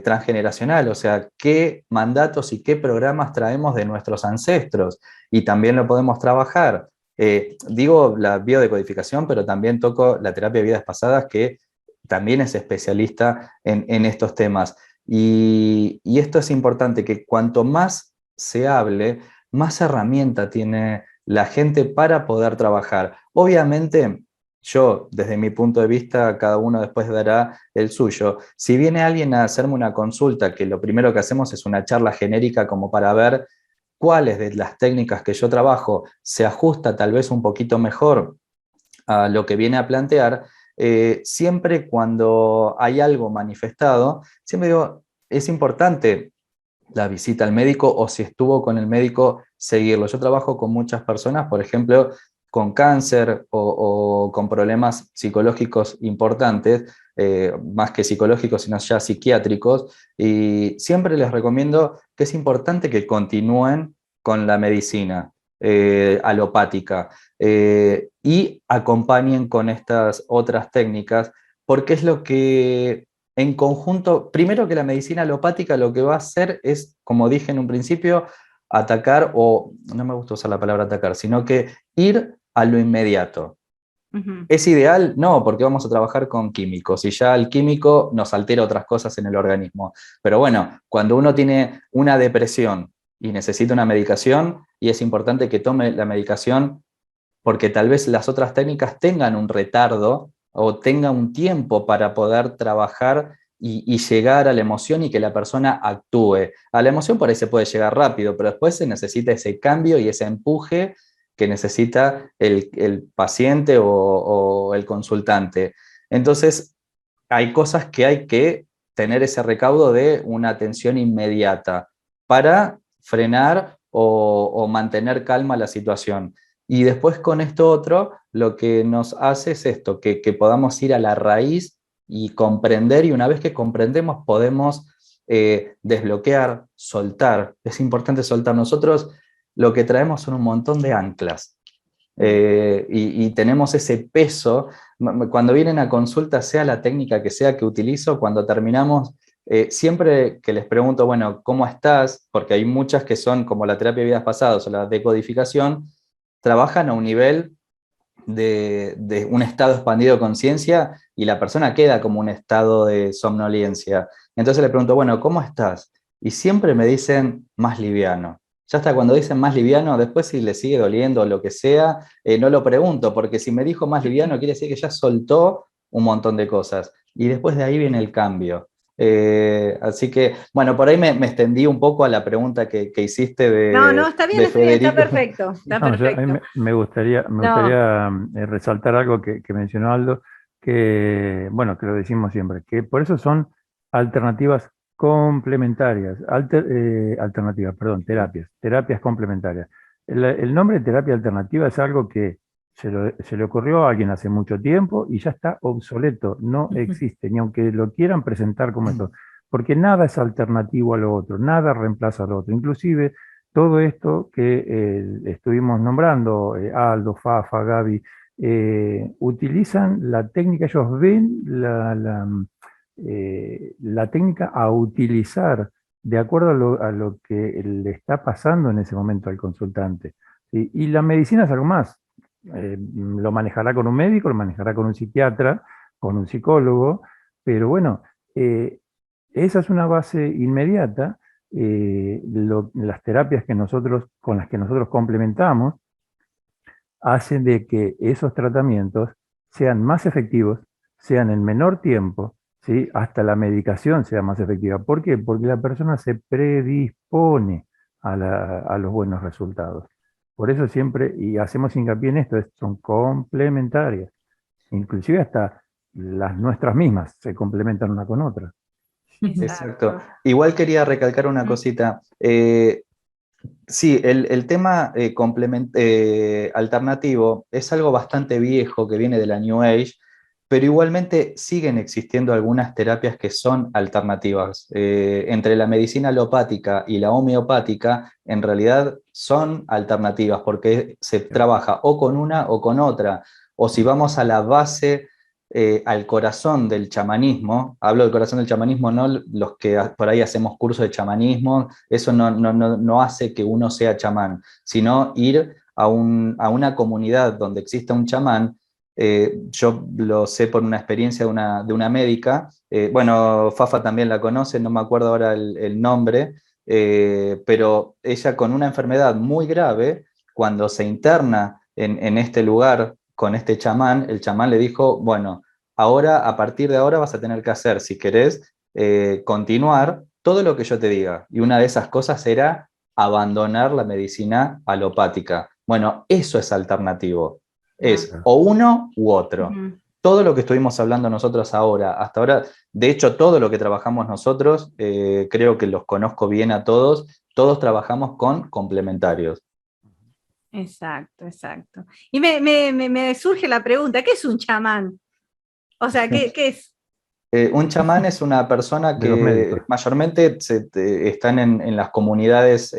transgeneracional, o sea, qué mandatos y qué programas traemos de nuestros ancestros y también lo podemos trabajar. Digo la biodecodificación, pero también toco la terapia de vidas pasadas, que también es especialista en estos temas. Y esto es importante, que cuanto más se hable, más herramienta tiene la gente para poder trabajar. Obviamente, yo, desde mi punto de vista, cada uno después dará el suyo. Si viene alguien a hacerme una consulta, que lo primero que hacemos es una charla genérica como para ver cuáles de las técnicas que yo trabajo se ajusta tal vez un poquito mejor a lo que viene a plantear, siempre cuando hay algo manifestado, siempre digo, es importante la visita al médico o si estuvo con el médico, seguirlo. Yo trabajo con muchas personas, por ejemplo, con cáncer o con problemas psicológicos importantes, más que psicológicos, sino ya psiquiátricos, y siempre les recomiendo que es importante que continúen con la medicina alopática y acompañen con estas otras técnicas, porque es lo que en conjunto, primero que la medicina alopática lo que va a hacer es, como dije en un principio, atacar, o no me gusta usar la palabra atacar, sino que ir a lo inmediato. ¿Es ideal? No, porque vamos a trabajar con químicos y ya el químico nos altera otras cosas en el organismo. Pero bueno, cuando uno tiene una depresión y necesita una medicación, y es importante que tome la medicación porque tal vez las otras técnicas tengan un retardo o tengan un tiempo para poder trabajar y llegar a la emoción y que la persona actúe. A la emoción por ahí se puede llegar rápido, pero después se necesita ese cambio y ese empuje que necesita el paciente o el consultante. Entonces, hay cosas que hay que tener ese recaudo de una atención inmediata para frenar o mantener calma la situación. Y después con esto otro, lo que nos hace es esto, que podamos ir a la raíz y comprender, y una vez que comprendemos podemos desbloquear, soltar. Es importante soltar. Nosotros lo que traemos son un montón de anclas. Y tenemos ese peso. Cuando vienen a consulta, sea la técnica que sea que utilizo, cuando terminamos, siempre que les pregunto, bueno, ¿cómo estás? Porque hay muchas que son como la terapia de vidas pasadas o la decodificación, trabajan a un nivel de un estado expandido de conciencia y la persona queda como un estado de somnolencia. Entonces le pregunto, bueno, ¿cómo estás? Y siempre me dicen más liviano. Ya hasta cuando dicen más liviano, después si le sigue doliendo o lo que sea, no lo pregunto, porque si me dijo más liviano quiere decir que ya soltó un montón de cosas. Y después de ahí viene el cambio. Así que, bueno, por ahí me extendí un poco a la pregunta que hiciste No, está bien, está bien, está Federico. perfecto, está No, perfecto. a mí me gustaría, resaltar algo que mencionó Aldo, que, bueno, que lo decimos siempre, que por eso son alternativas complementarias, alternativas, perdón, terapias complementarias. El nombre de terapia alternativa es algo que se le ocurrió a alguien hace mucho tiempo y ya está obsoleto, no existe, ni aunque lo quieran presentar como esto, porque nada es alternativo a lo otro, nada reemplaza a lo otro, inclusive todo esto que estuvimos nombrando, Aldo, Fafa, Gaby, utilizan la técnica, ellos ven la técnica a utilizar de acuerdo a lo que le está pasando en ese momento al consultante. ¿Sí? Y la medicina es algo más. Lo manejará con un médico, lo manejará con un psiquiatra, con un psicólogo, pero bueno, esa es una base inmediata. Las terapias con las que nosotros complementamos hacen de que esos tratamientos sean más efectivos, sean en menor tiempo, ¿sí? Hasta la medicación sea más efectiva. ¿Por qué? Porque la persona se predispone a los buenos resultados. Por eso siempre, y hacemos hincapié en esto, son complementarias. Inclusive hasta las nuestras mismas se complementan una con otra. Exacto. Igual quería recalcar una cosita. Sí, el tema alternativo es algo bastante viejo que viene de la New Age, pero igualmente siguen existiendo algunas terapias que son alternativas. Entre la medicina alopática y la homeopática, en realidad son alternativas porque se trabaja o con una o con otra. O si vamos a la base, al corazón del chamanismo, hablo del corazón del chamanismo, no los que por ahí hacemos cursos de chamanismo, eso no hace que uno sea chamán, sino ir a una comunidad donde exista un chamán. Yo lo sé por una experiencia de una médica, bueno, Fafa también la conoce, no me acuerdo ahora el nombre, pero ella con una enfermedad muy grave, cuando se interna en este lugar con este chamán, el chamán le dijo, bueno, ahora, a partir de ahora vas a tener que hacer, si querés, continuar todo lo que yo te diga. Y una de esas cosas era abandonar la medicina alopática. Bueno, eso es alternativo. Es o uno u otro. Todo lo que estuvimos hablando nosotros ahora, hasta ahora, de hecho, todo lo que trabajamos nosotros, creo que los conozco bien a todos trabajamos con complementarios. Exacto, exacto. Y me surge la pregunta, ¿qué es un chamán? O sea, ¿qué es? Un chamán es una persona De los médicos. que mayormente están en las comunidades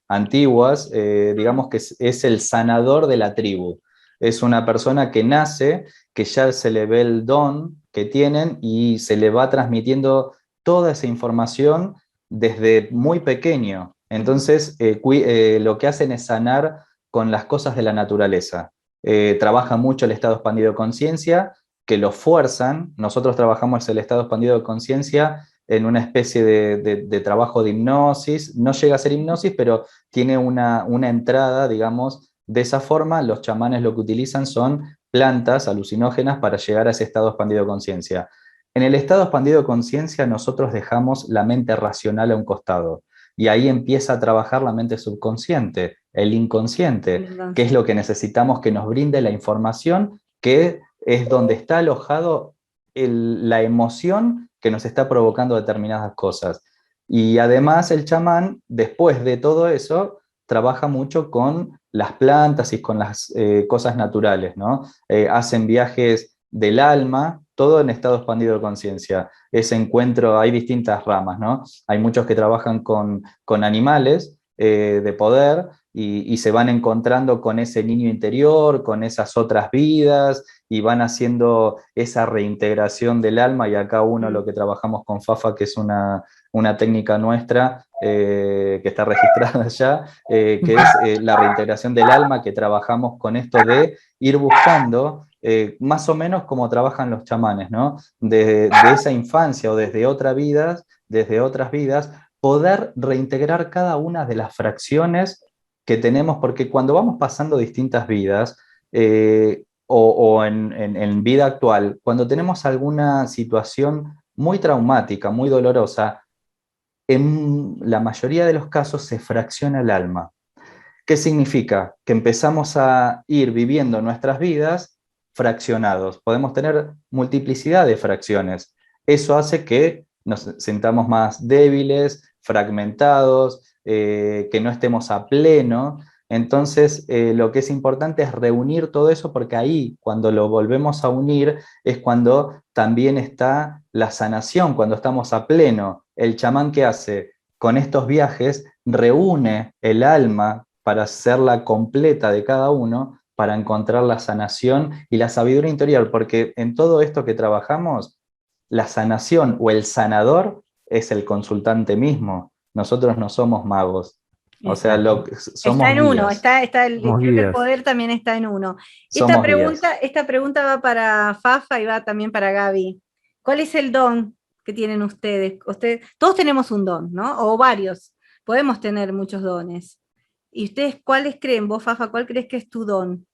antiguas, digamos que es el sanador de la tribu. Es una persona que nace, que ya se le ve el don que tienen y se le va transmitiendo toda esa información desde muy pequeño. Entonces, lo que hacen es sanar con las cosas de la naturaleza. Trabaja mucho el estado expandido de conciencia, que lo fuerzan. Nosotros trabajamos el estado expandido de conciencia en una especie de trabajo de hipnosis. No llega a ser hipnosis, pero tiene una entrada, digamos, de esa forma. Los chamanes lo que utilizan son plantas alucinógenas para llegar a ese estado expandido de conciencia. En el estado expandido de conciencia nosotros dejamos la mente racional a un costado y ahí empieza a trabajar la mente subconsciente, el inconsciente, que es lo que necesitamos que nos brinde la información que es donde está alojado la emoción que nos está provocando determinadas cosas. Y además el chamán, después de todo eso, trabaja mucho con las plantas y con las cosas naturales, ¿no? Hacen viajes del alma, todo en estado expandido de conciencia. Ese encuentro, hay distintas ramas, ¿no? Hay muchos que trabajan con animales de poder y se van encontrando con ese niño interior, con esas otras vidas, y van haciendo esa reintegración del alma, y acá uno lo que trabajamos con Fafa, que es una técnica nuestra que está registrada ya, que es la reintegración del alma, que trabajamos con esto de ir buscando más o menos como trabajan los chamanes, ¿no? De esa infancia o desde otras vidas, poder reintegrar cada una de las fracciones que tenemos, porque cuando vamos pasando distintas vidas, o en vida actual, cuando tenemos alguna situación muy traumática, muy dolorosa, en la mayoría de los casos se fracciona el alma. ¿Qué significa? Que empezamos a ir viviendo nuestras vidas fraccionados. Podemos tener multiplicidad de fracciones. Eso hace que nos sintamos más débiles, fragmentados, que no estemos a pleno. Entonces, lo que es importante es reunir todo eso, porque ahí, cuando lo volvemos a unir, es cuando también está la sanación, cuando estamos a pleno. El chamán, que hace con estos viajes, reúne el alma para hacerla completa de cada uno, para encontrar la sanación y la sabiduría interior, porque en todo esto que trabajamos, la sanación o el sanador es el consultante mismo. Nosotros no somos magos. O sea, somos está en uno, guías. creo que el Guías. poder también está en uno. Somos guías. Esta pregunta va para Fafa y va también para Gaby. ¿Cuál es el don que tienen ustedes? Todos tenemos un don, ¿no? O varios. Podemos tener muchos dones. ¿Y ustedes cuáles creen? Vos, Fafa, ¿cuál crees que es tu don?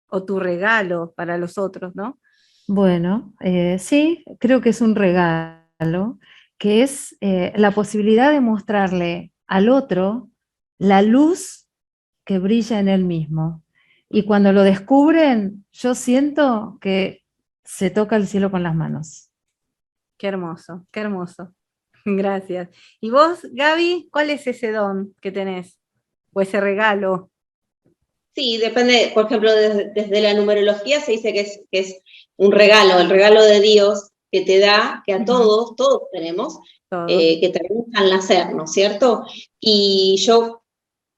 O tu regalo para los otros, ¿no? Bueno, sí, creo que es un regalo, que es la posibilidad de mostrarle al otro la luz que brilla en él mismo. Y cuando lo descubren, yo siento que se toca el cielo con las manos. Qué hermoso, qué hermoso. Gracias. ¿Y vos, Gaby, cuál es ese don que tenés? O ese regalo. Sí, depende, por ejemplo, desde la numerología se dice que es un regalo, el regalo de Dios que te da, que a todos tenemos, Todo. que te gusta al nacer, ¿no es cierto? Y yo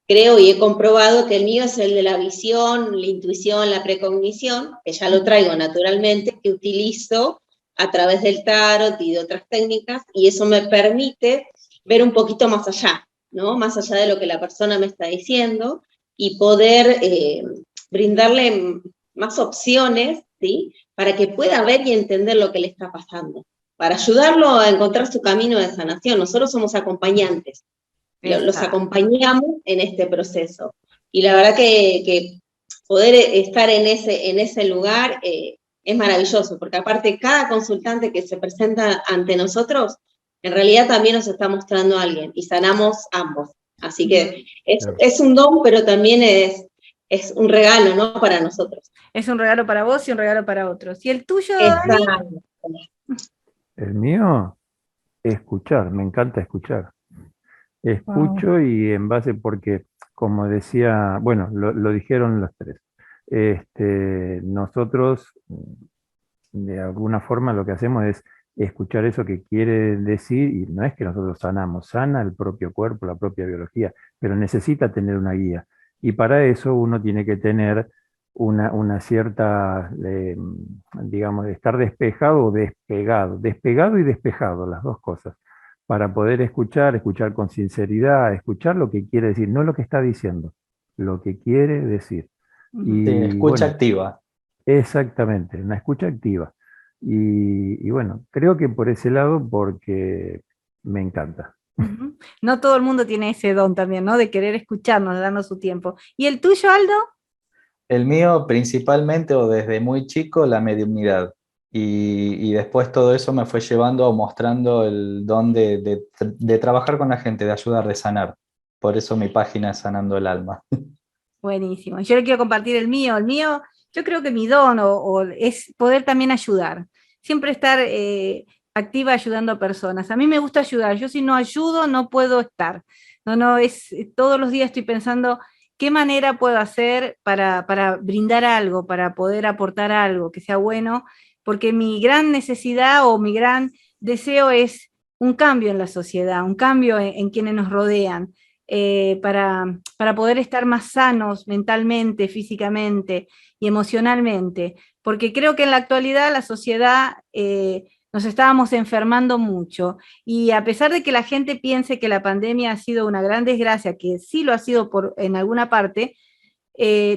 creo y he comprobado que el mío es el de la visión, la intuición, la precognición, que ya lo traigo naturalmente, que utilizo a través del tarot y de otras técnicas, y eso me permite ver un poquito más allá, ¿no? Más allá de lo que la persona me está diciendo, y poder brindarle más opciones, ¿sí? Para que pueda ver y entender lo que le está pasando, para ayudarlo a encontrar su camino de sanación. Nosotros somos acompañantes, los acompañamos en este proceso. Y la verdad que poder estar en ese lugar es maravilloso, porque aparte cada consultante que se presenta ante nosotros, en realidad también nos está mostrando a alguien, y sanamos ambos. Así que es un don, pero también es un regalo, ¿no? Para nosotros. Es un regalo para vos y un regalo para otros. ¿Y el tuyo, Dani? El mío, escuchar, me encanta escuchar. Escucho y en base, porque como decía, bueno, lo dijeron los tres. Nosotros de alguna forma lo que hacemos es escuchar eso que quiere decir, y no es que nosotros sanamos, sana el propio cuerpo, la propia biología, pero necesita tener una guía. Y para eso uno tiene que tener una cierta, digamos, de estar despejado o despegado, despegado y despejado, las dos cosas, para poder escuchar con sinceridad, escuchar lo que quiere decir, no lo que está diciendo, lo que quiere decir. Ujú. Sí, Y escucha bueno, activa. exactamente, una escucha activa. Y bueno, creo que por ese lado, porque me encanta. Ujú. No todo el mundo tiene ese don también, ¿no? De querer escucharnos, de darnos su tiempo. ¿Y el tuyo, Aldo? El mío principalmente o desde muy chico la mediunidad. Y después todo eso me fue llevando o mostrando el don de trabajar con la gente, de ayudar, de sanar. Por eso mi página es Sanando el Alma. Buenísimo. Yo le quiero compartir el mío. El mío, yo creo que mi don es poder también ayudar. Siempre estar activa ayudando a personas. A mí me gusta ayudar. Yo si no ayudo no puedo estar. No, todos los días estoy pensando qué manera puedo hacer para brindar algo, para poder aportar algo que sea bueno, porque mi gran necesidad o mi gran deseo es un cambio en la sociedad, un cambio en quienes nos rodean para poder estar más sanos mentalmente, físicamente y emocionalmente, porque creo que en la actualidad la sociedad nos estábamos enfermando mucho y a pesar de que la gente piense que la pandemia ha sido una gran desgracia, que sí lo ha sido en alguna parte,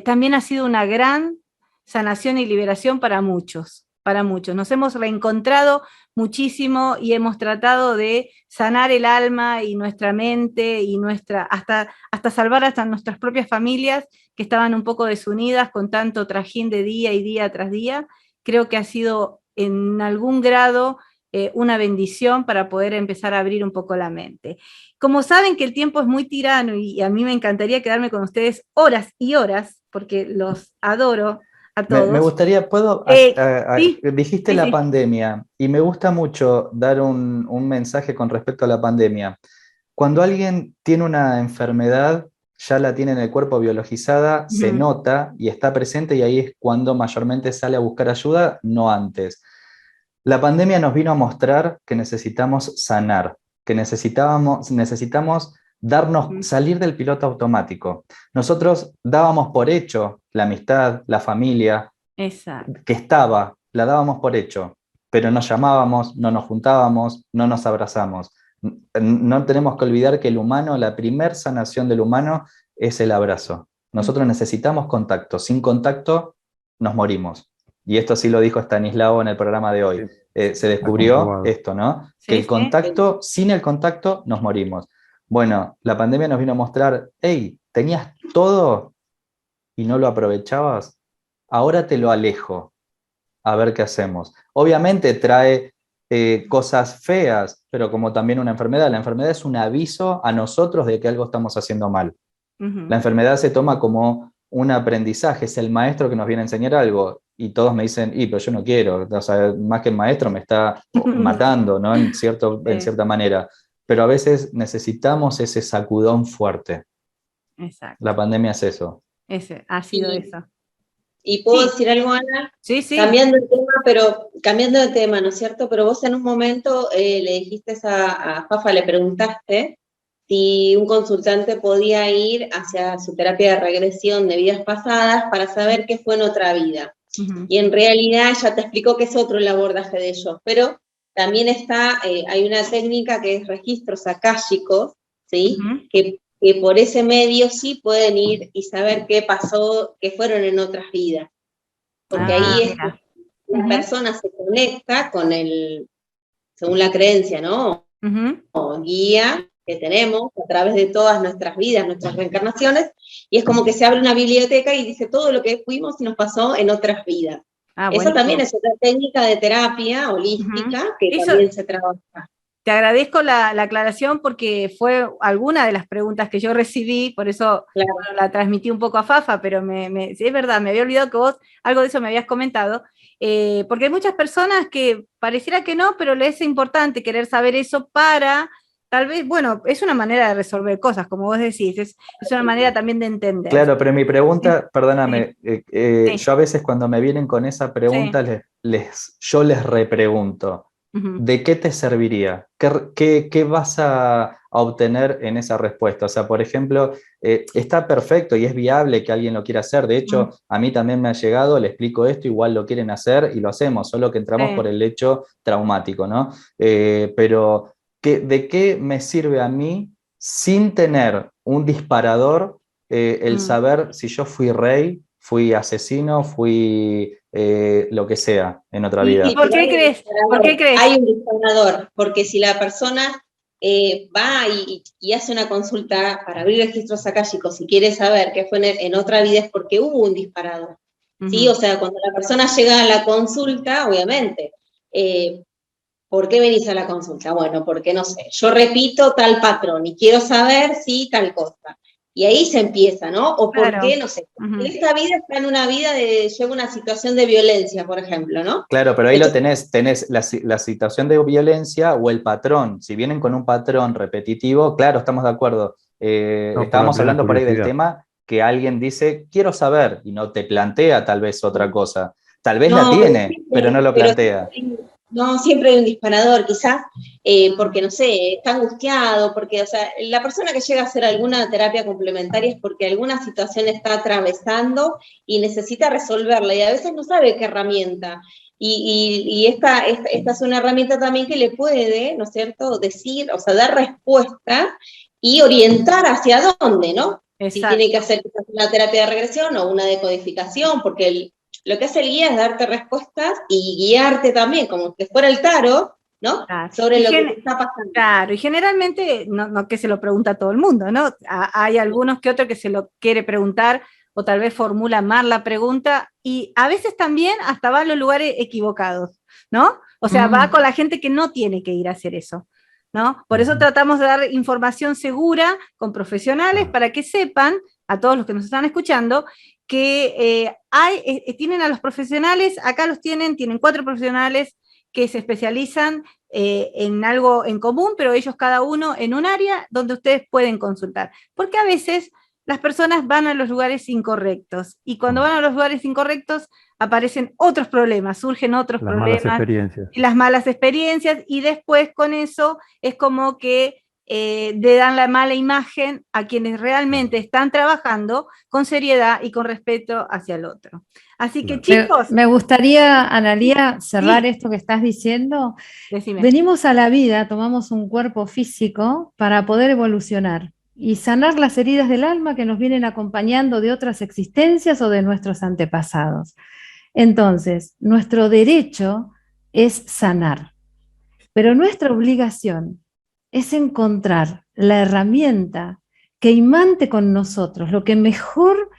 también ha sido una gran sanación y liberación para muchos, para muchos. Nos hemos reencontrado muchísimo y hemos tratado de sanar el alma y nuestra mente y hasta salvar hasta nuestras propias familias que estaban un poco desunidas con tanto trajín de día y día tras día. Creo que ha sido en algún grado una bendición para poder empezar a abrir un poco la mente. Como saben que el tiempo es muy tirano y a mí me encantaría quedarme con ustedes horas y horas, porque los adoro a Me todos. gustaría, Sí, dijiste sí, la sí. pandemia y me gusta mucho dar un mensaje con respecto a la pandemia. Cuando alguien tiene una enfermedad, ya la tiene en el cuerpo biologizada, se Ujú. nota y está presente y ahí es cuando mayormente sale a buscar ayuda, no antes. La pandemia nos vino a mostrar que necesitamos sanar, que necesitamos Ujú. salir del piloto automático. Nosotros dábamos por hecho la amistad, la familia, Exacto. que estaba, la dábamos por hecho, pero nos llamábamos, no nos juntábamos, no nos abrazamos. No tenemos que olvidar que el humano, la primer sanación del humano es el abrazo. Nosotros necesitamos contacto, sin contacto nos morimos. Y esto sí lo dijo Stanislao en el programa de hoy. Sí, Se está descubrió comprobado. esto, ¿no? Que Sí, el sí. contacto, sin el contacto, nos morimos. Bueno, la pandemia nos vino a mostrar, hey, tenías todo y no lo aprovechabas, ahora te lo alejo, a ver qué hacemos. Obviamente trae cosas feas, pero como también una enfermedad. La enfermedad es un aviso a nosotros de que algo estamos haciendo mal. La Ujú. enfermedad se toma como un aprendizaje, es el maestro que nos viene a enseñar algo. Y todos me dicen, pero yo no quiero, o sea, más que el maestro me está matando, ¿no? En Sí, cierta manera. Pero a veces necesitamos ese sacudón fuerte. La exacto. pandemia es eso. Ese, ha sido Y, eso. y puedo Sí, decir algo, Ana, sí, sí. cambiando de tema, ¿no es cierto? Pero vos en un momento le dijiste a Fafa, le preguntaste si un consultante podía ir hacia su terapia de regresión de vidas pasadas para saber qué fue en otra vida. Ujú. Y en realidad ya te explicó que es otro el abordaje de ellos, pero también hay una técnica que es registros akáshicos, ¿sí? Ujú. Que por ese medio sí pueden ir y saber qué pasó, qué fueron en otras vidas. Porque Ah, ahí es que mira. la persona se conecta con según la creencia, ¿no? Ujú. O guía que tenemos a través de todas nuestras vidas, nuestras reencarnaciones, y es como que se abre una biblioteca y dice todo lo que fuimos y nos pasó en otras vidas. Ah, Eso también buenísimo. es otra técnica de terapia Ujú. holística que Eso, también se trabaja. te agradezco la aclaración porque fue alguna de las preguntas que yo recibí, por eso Claro. bueno, la transmití un poco a Fafa, pero sí, es verdad, me había olvidado que vos algo de eso me habías comentado, porque hay muchas personas que pareciera que no, pero les es importante querer saber eso para tal vez, bueno, es una manera de resolver cosas, como vos decís, es una manera también de entender. Claro, pero mi pregunta, perdóname, Sí, yo a veces cuando me vienen con esa pregunta, sí. yo les repregunto, Ujú. ¿de qué te serviría? ¿Qué vas a obtener en esa respuesta? O sea, por ejemplo, está perfecto y es viable que alguien lo quiera hacer. De hecho, Mm, a mí también me ha llegado, le explico esto, igual lo quieren hacer y lo hacemos, solo que entramos por sí. el hecho traumático, ¿no? Pero, ¿de qué me sirve a mí sin tener un disparador? El Mm. saber si yo fui rey, fui asesino, fui lo que sea en otra ¿Y vida. por qué crees? ¿Por qué crees? Hay un disparador, porque si la persona va y hace una consulta para abrir registros akáshicos, si quiere saber qué fue en otra vida, es porque hubo un disparador. ¿Sí? O Ujú. sea, cuando la persona llega a la consulta, obviamente, ¿por qué venís a la consulta? Bueno, porque no sé, yo repito tal patrón y quiero saber si tal cosa. Y ahí se empieza, ¿no? O por qué, Claro. no sé, en Ujú. esta vida está en una vida lleva una situación de violencia, por ejemplo, ¿no? Claro, pero ahí lo Entonces, tenés la situación de violencia o el patrón. Si vienen con un patrón repetitivo, claro, estamos de acuerdo. No, por la Estábamos plena hablando por ahí del curiosidad. tema que alguien dice, quiero saber, y no te plantea tal vez otra cosa. Tal vez la no, tiene, pero no lo plantea. no, siempre hay un disparador, quizás porque, no sé, está angustiado, porque, o sea, la persona que llega a hacer alguna terapia complementaria es porque alguna situación está atravesando y necesita resolverla, y a veces no sabe qué herramienta. Y esta es una herramienta también que le puede, ¿no es cierto?, decir, o sea, dar respuesta y orientar hacia dónde, ¿no? Si tiene que Exacto. hacer quizás una terapia de regresión o una decodificación, porque lo que hace el guía es darte respuestas y guiarte también, como que fuera el tarot, ¿no? Claro. Sobre lo que te está pasando. Claro, y generalmente no que se lo pregunta a todo el mundo, ¿no? Hay algunos que otros que se lo quiere preguntar o tal vez formula mal la pregunta y a veces también hasta va a los lugares equivocados, ¿no? O sea, va Mm. con la gente que no tiene que ir a hacer eso, ¿no? Por eso Ujú. tratamos de dar información segura con profesionales Ah, para que sepan, a todos los que nos están escuchando, que tienen a los profesionales, acá los tienen 4 profesionales que se especializan en algo en común, pero ellos cada uno en un área donde ustedes pueden consultar. Porque a veces las personas van a los lugares incorrectos y cuando ah. van a los lugares incorrectos aparecen otros problemas, surgen otros Las malas problemas, experiencias. las malas experiencias y después con eso es como que le dan la mala imagen a quienes realmente Claro, están trabajando con seriedad y con respeto hacia el otro. Así que claro. chicos, Me gustaría, Analía, cerrar sí, esto que estás diciendo. decime. Venimos a la vida, tomamos un cuerpo físico para poder evolucionar y sanar las heridas del alma que nos vienen acompañando de otras existencias o de nuestros antepasados. Entonces, nuestro derecho es sanar, pero nuestra obligación es encontrar la herramienta que imante con nosotros, lo que mejor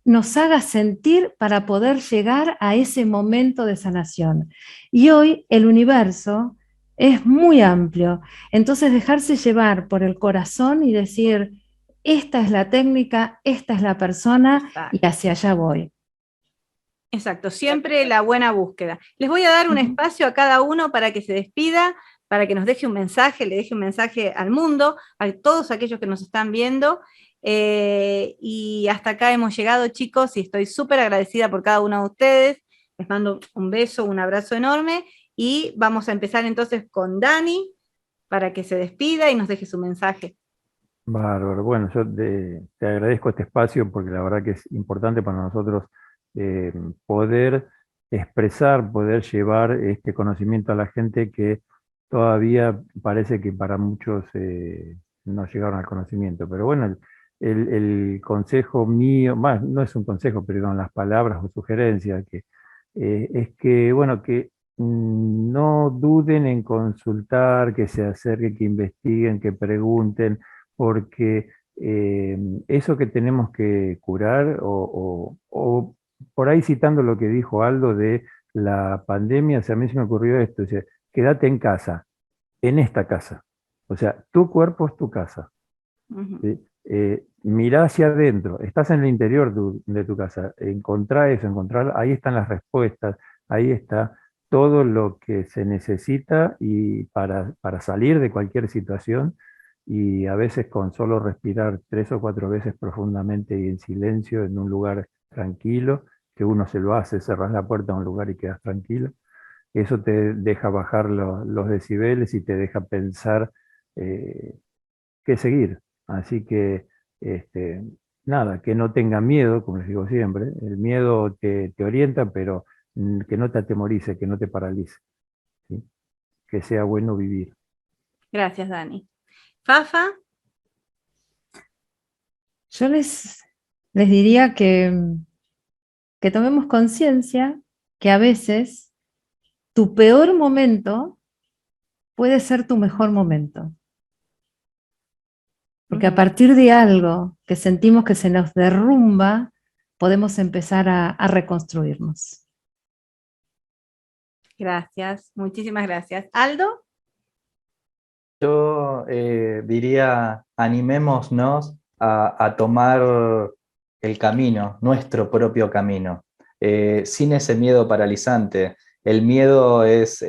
nos haga sentir para poder llegar a ese momento de sanación. Y hoy el universo es muy amplio, entonces dejarse llevar por el corazón y decir, esta es la técnica, esta es la persona y Exacto. hacia allá voy. Exacto, siempre la buena búsqueda. Les voy a dar un Ujú. espacio a cada uno para que se despida, para que nos deje un mensaje, le deje un mensaje al mundo, a todos aquellos que nos están viendo. Y hasta acá hemos llegado, chicos, y estoy súper agradecida por cada uno de ustedes. Les mando un beso, un abrazo enorme y vamos a empezar entonces con Dani para que se despida y nos deje su mensaje. Bárbaro. Bueno, yo te agradezco este espacio porque la verdad que es importante para nosotros eh, poder expresar, poder llevar este conocimiento a la gente que todavía parece que para muchos no llegaron al conocimiento. Pero bueno, el consejo mío, más, no es un consejo, perdón, las palabras o sugerencias, que, es que, bueno, que no duden en consultar, que se acerquen, que investiguen, que pregunten porque eso que tenemos que curar, o por ahí citando lo que dijo Aldo de la pandemia, o sea, a mí se me ocurrió esto, dice, quédate en casa, en esta casa. O sea, tu cuerpo es tu casa. Ujú. ¿Sí? Mirá hacia adentro, estás en el interior de tu casa, encontrá eso, ahí están las respuestas, ahí está. todo lo que se necesita y para salir de cualquier situación, y a veces con solo respirar 3 o 4 veces profundamente y en silencio en un lugar tranquilo, que uno se lo hace, cerrás la puerta a un lugar y quedas tranquilo, eso te deja bajar los decibeles y te deja pensar qué seguir. Así que, este, nada, que no tenga miedo, como les digo siempre, el miedo te orienta, pero que no te atemorice, que no te paralice, ¿sí? Que sea bueno vivir. Gracias, Dani. Fafa. Yo les diría que tomemos conciencia que a veces tu peor momento puede ser tu mejor momento. Porque a partir de algo que sentimos que se nos derrumba, podemos empezar a reconstruirnos. Gracias, muchísimas gracias. ¿Aldo? Yo diría, animémonos a tomar el camino, nuestro propio camino, sin ese miedo paralizante. El miedo es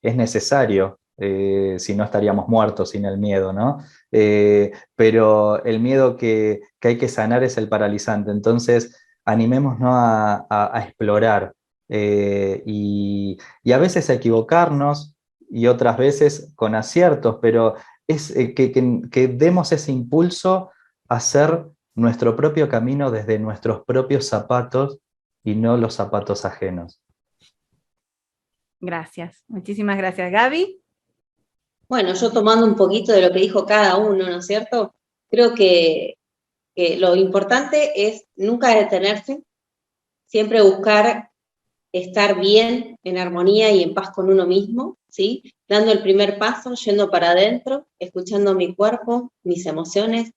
necesario, si no estaríamos muertos sin el miedo, ¿no? Pero el miedo que hay que sanar es el paralizante. Entonces, animémonos a explorar y a veces a equivocarnos y otras veces con aciertos, pero es que demos ese impulso a hacer nuestro propio camino desde nuestros propios zapatos y no los zapatos ajenos. Gracias, muchísimas gracias. ¿Gaby? Bueno, yo tomando un poquito de lo que dijo cada uno, ¿no es cierto? Creo que lo importante es nunca detenerse, siempre buscar estar bien, en armonía y en paz con uno mismo, ¿sí? Dando el primer paso, yendo para adentro, escuchando mi cuerpo, mis emociones,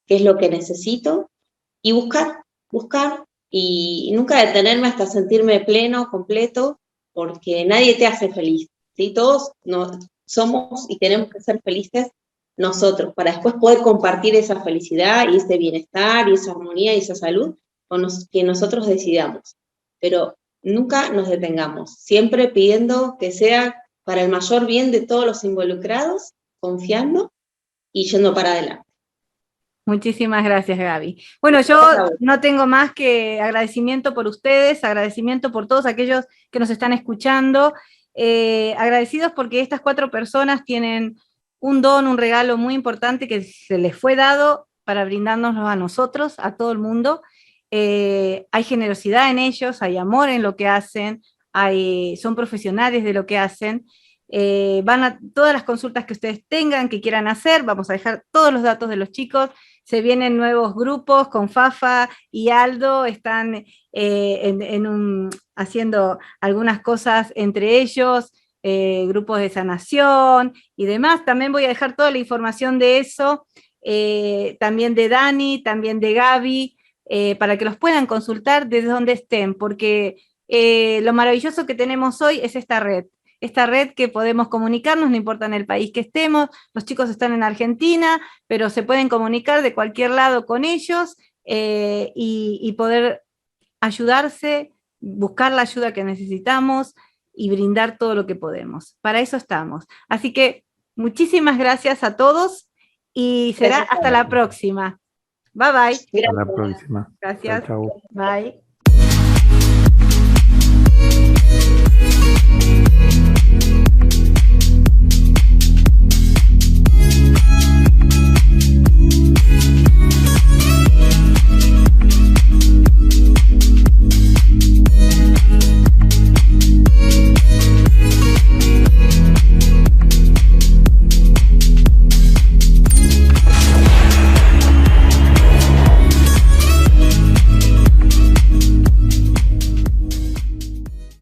qué es lo que necesito, y buscar, y nunca detenerme hasta sentirme pleno, completo, porque nadie te hace feliz, ¿sí? Todos somos y tenemos que ser felices nosotros, para después poder compartir esa felicidad y ese bienestar y esa armonía y esa salud con que nosotros decidamos. Pero nunca nos detengamos, siempre pidiendo que sea para el mayor bien de todos los involucrados, confiando y yendo para adelante. Muchísimas gracias, Gaby. Bueno, yo no tengo más que agradecimiento por ustedes, agradecimiento por todos aquellos que nos están escuchando, agradecidos porque estas 4 personas tienen un don, un regalo muy importante que se les fue dado para brindárnoslo a nosotros, a todo el mundo. Hay generosidad en ellos, hay amor en lo que hacen, son profesionales de lo que hacen. Van a todas las consultas que ustedes tengan, que quieran hacer, vamos a dejar todos los datos de los chicos. Se vienen nuevos grupos con Fafa y Aldo, están haciendo algunas cosas entre ellos, grupos de sanación y demás. También voy a dejar toda la información de eso, también de Dani, también de Gaby, para que los puedan consultar desde donde estén, porque lo maravilloso que tenemos hoy es esta red que podemos comunicarnos, no importa en el país que estemos, los chicos están en Argentina, pero se pueden comunicar de cualquier lado con ellos y poder ayudarse, buscar la ayuda que necesitamos y brindar todo lo que podemos. Para eso estamos. Así que muchísimas gracias a todos y será hasta la próxima. Bye bye. Hasta la próxima. Gracias. Chau, chau. Bye.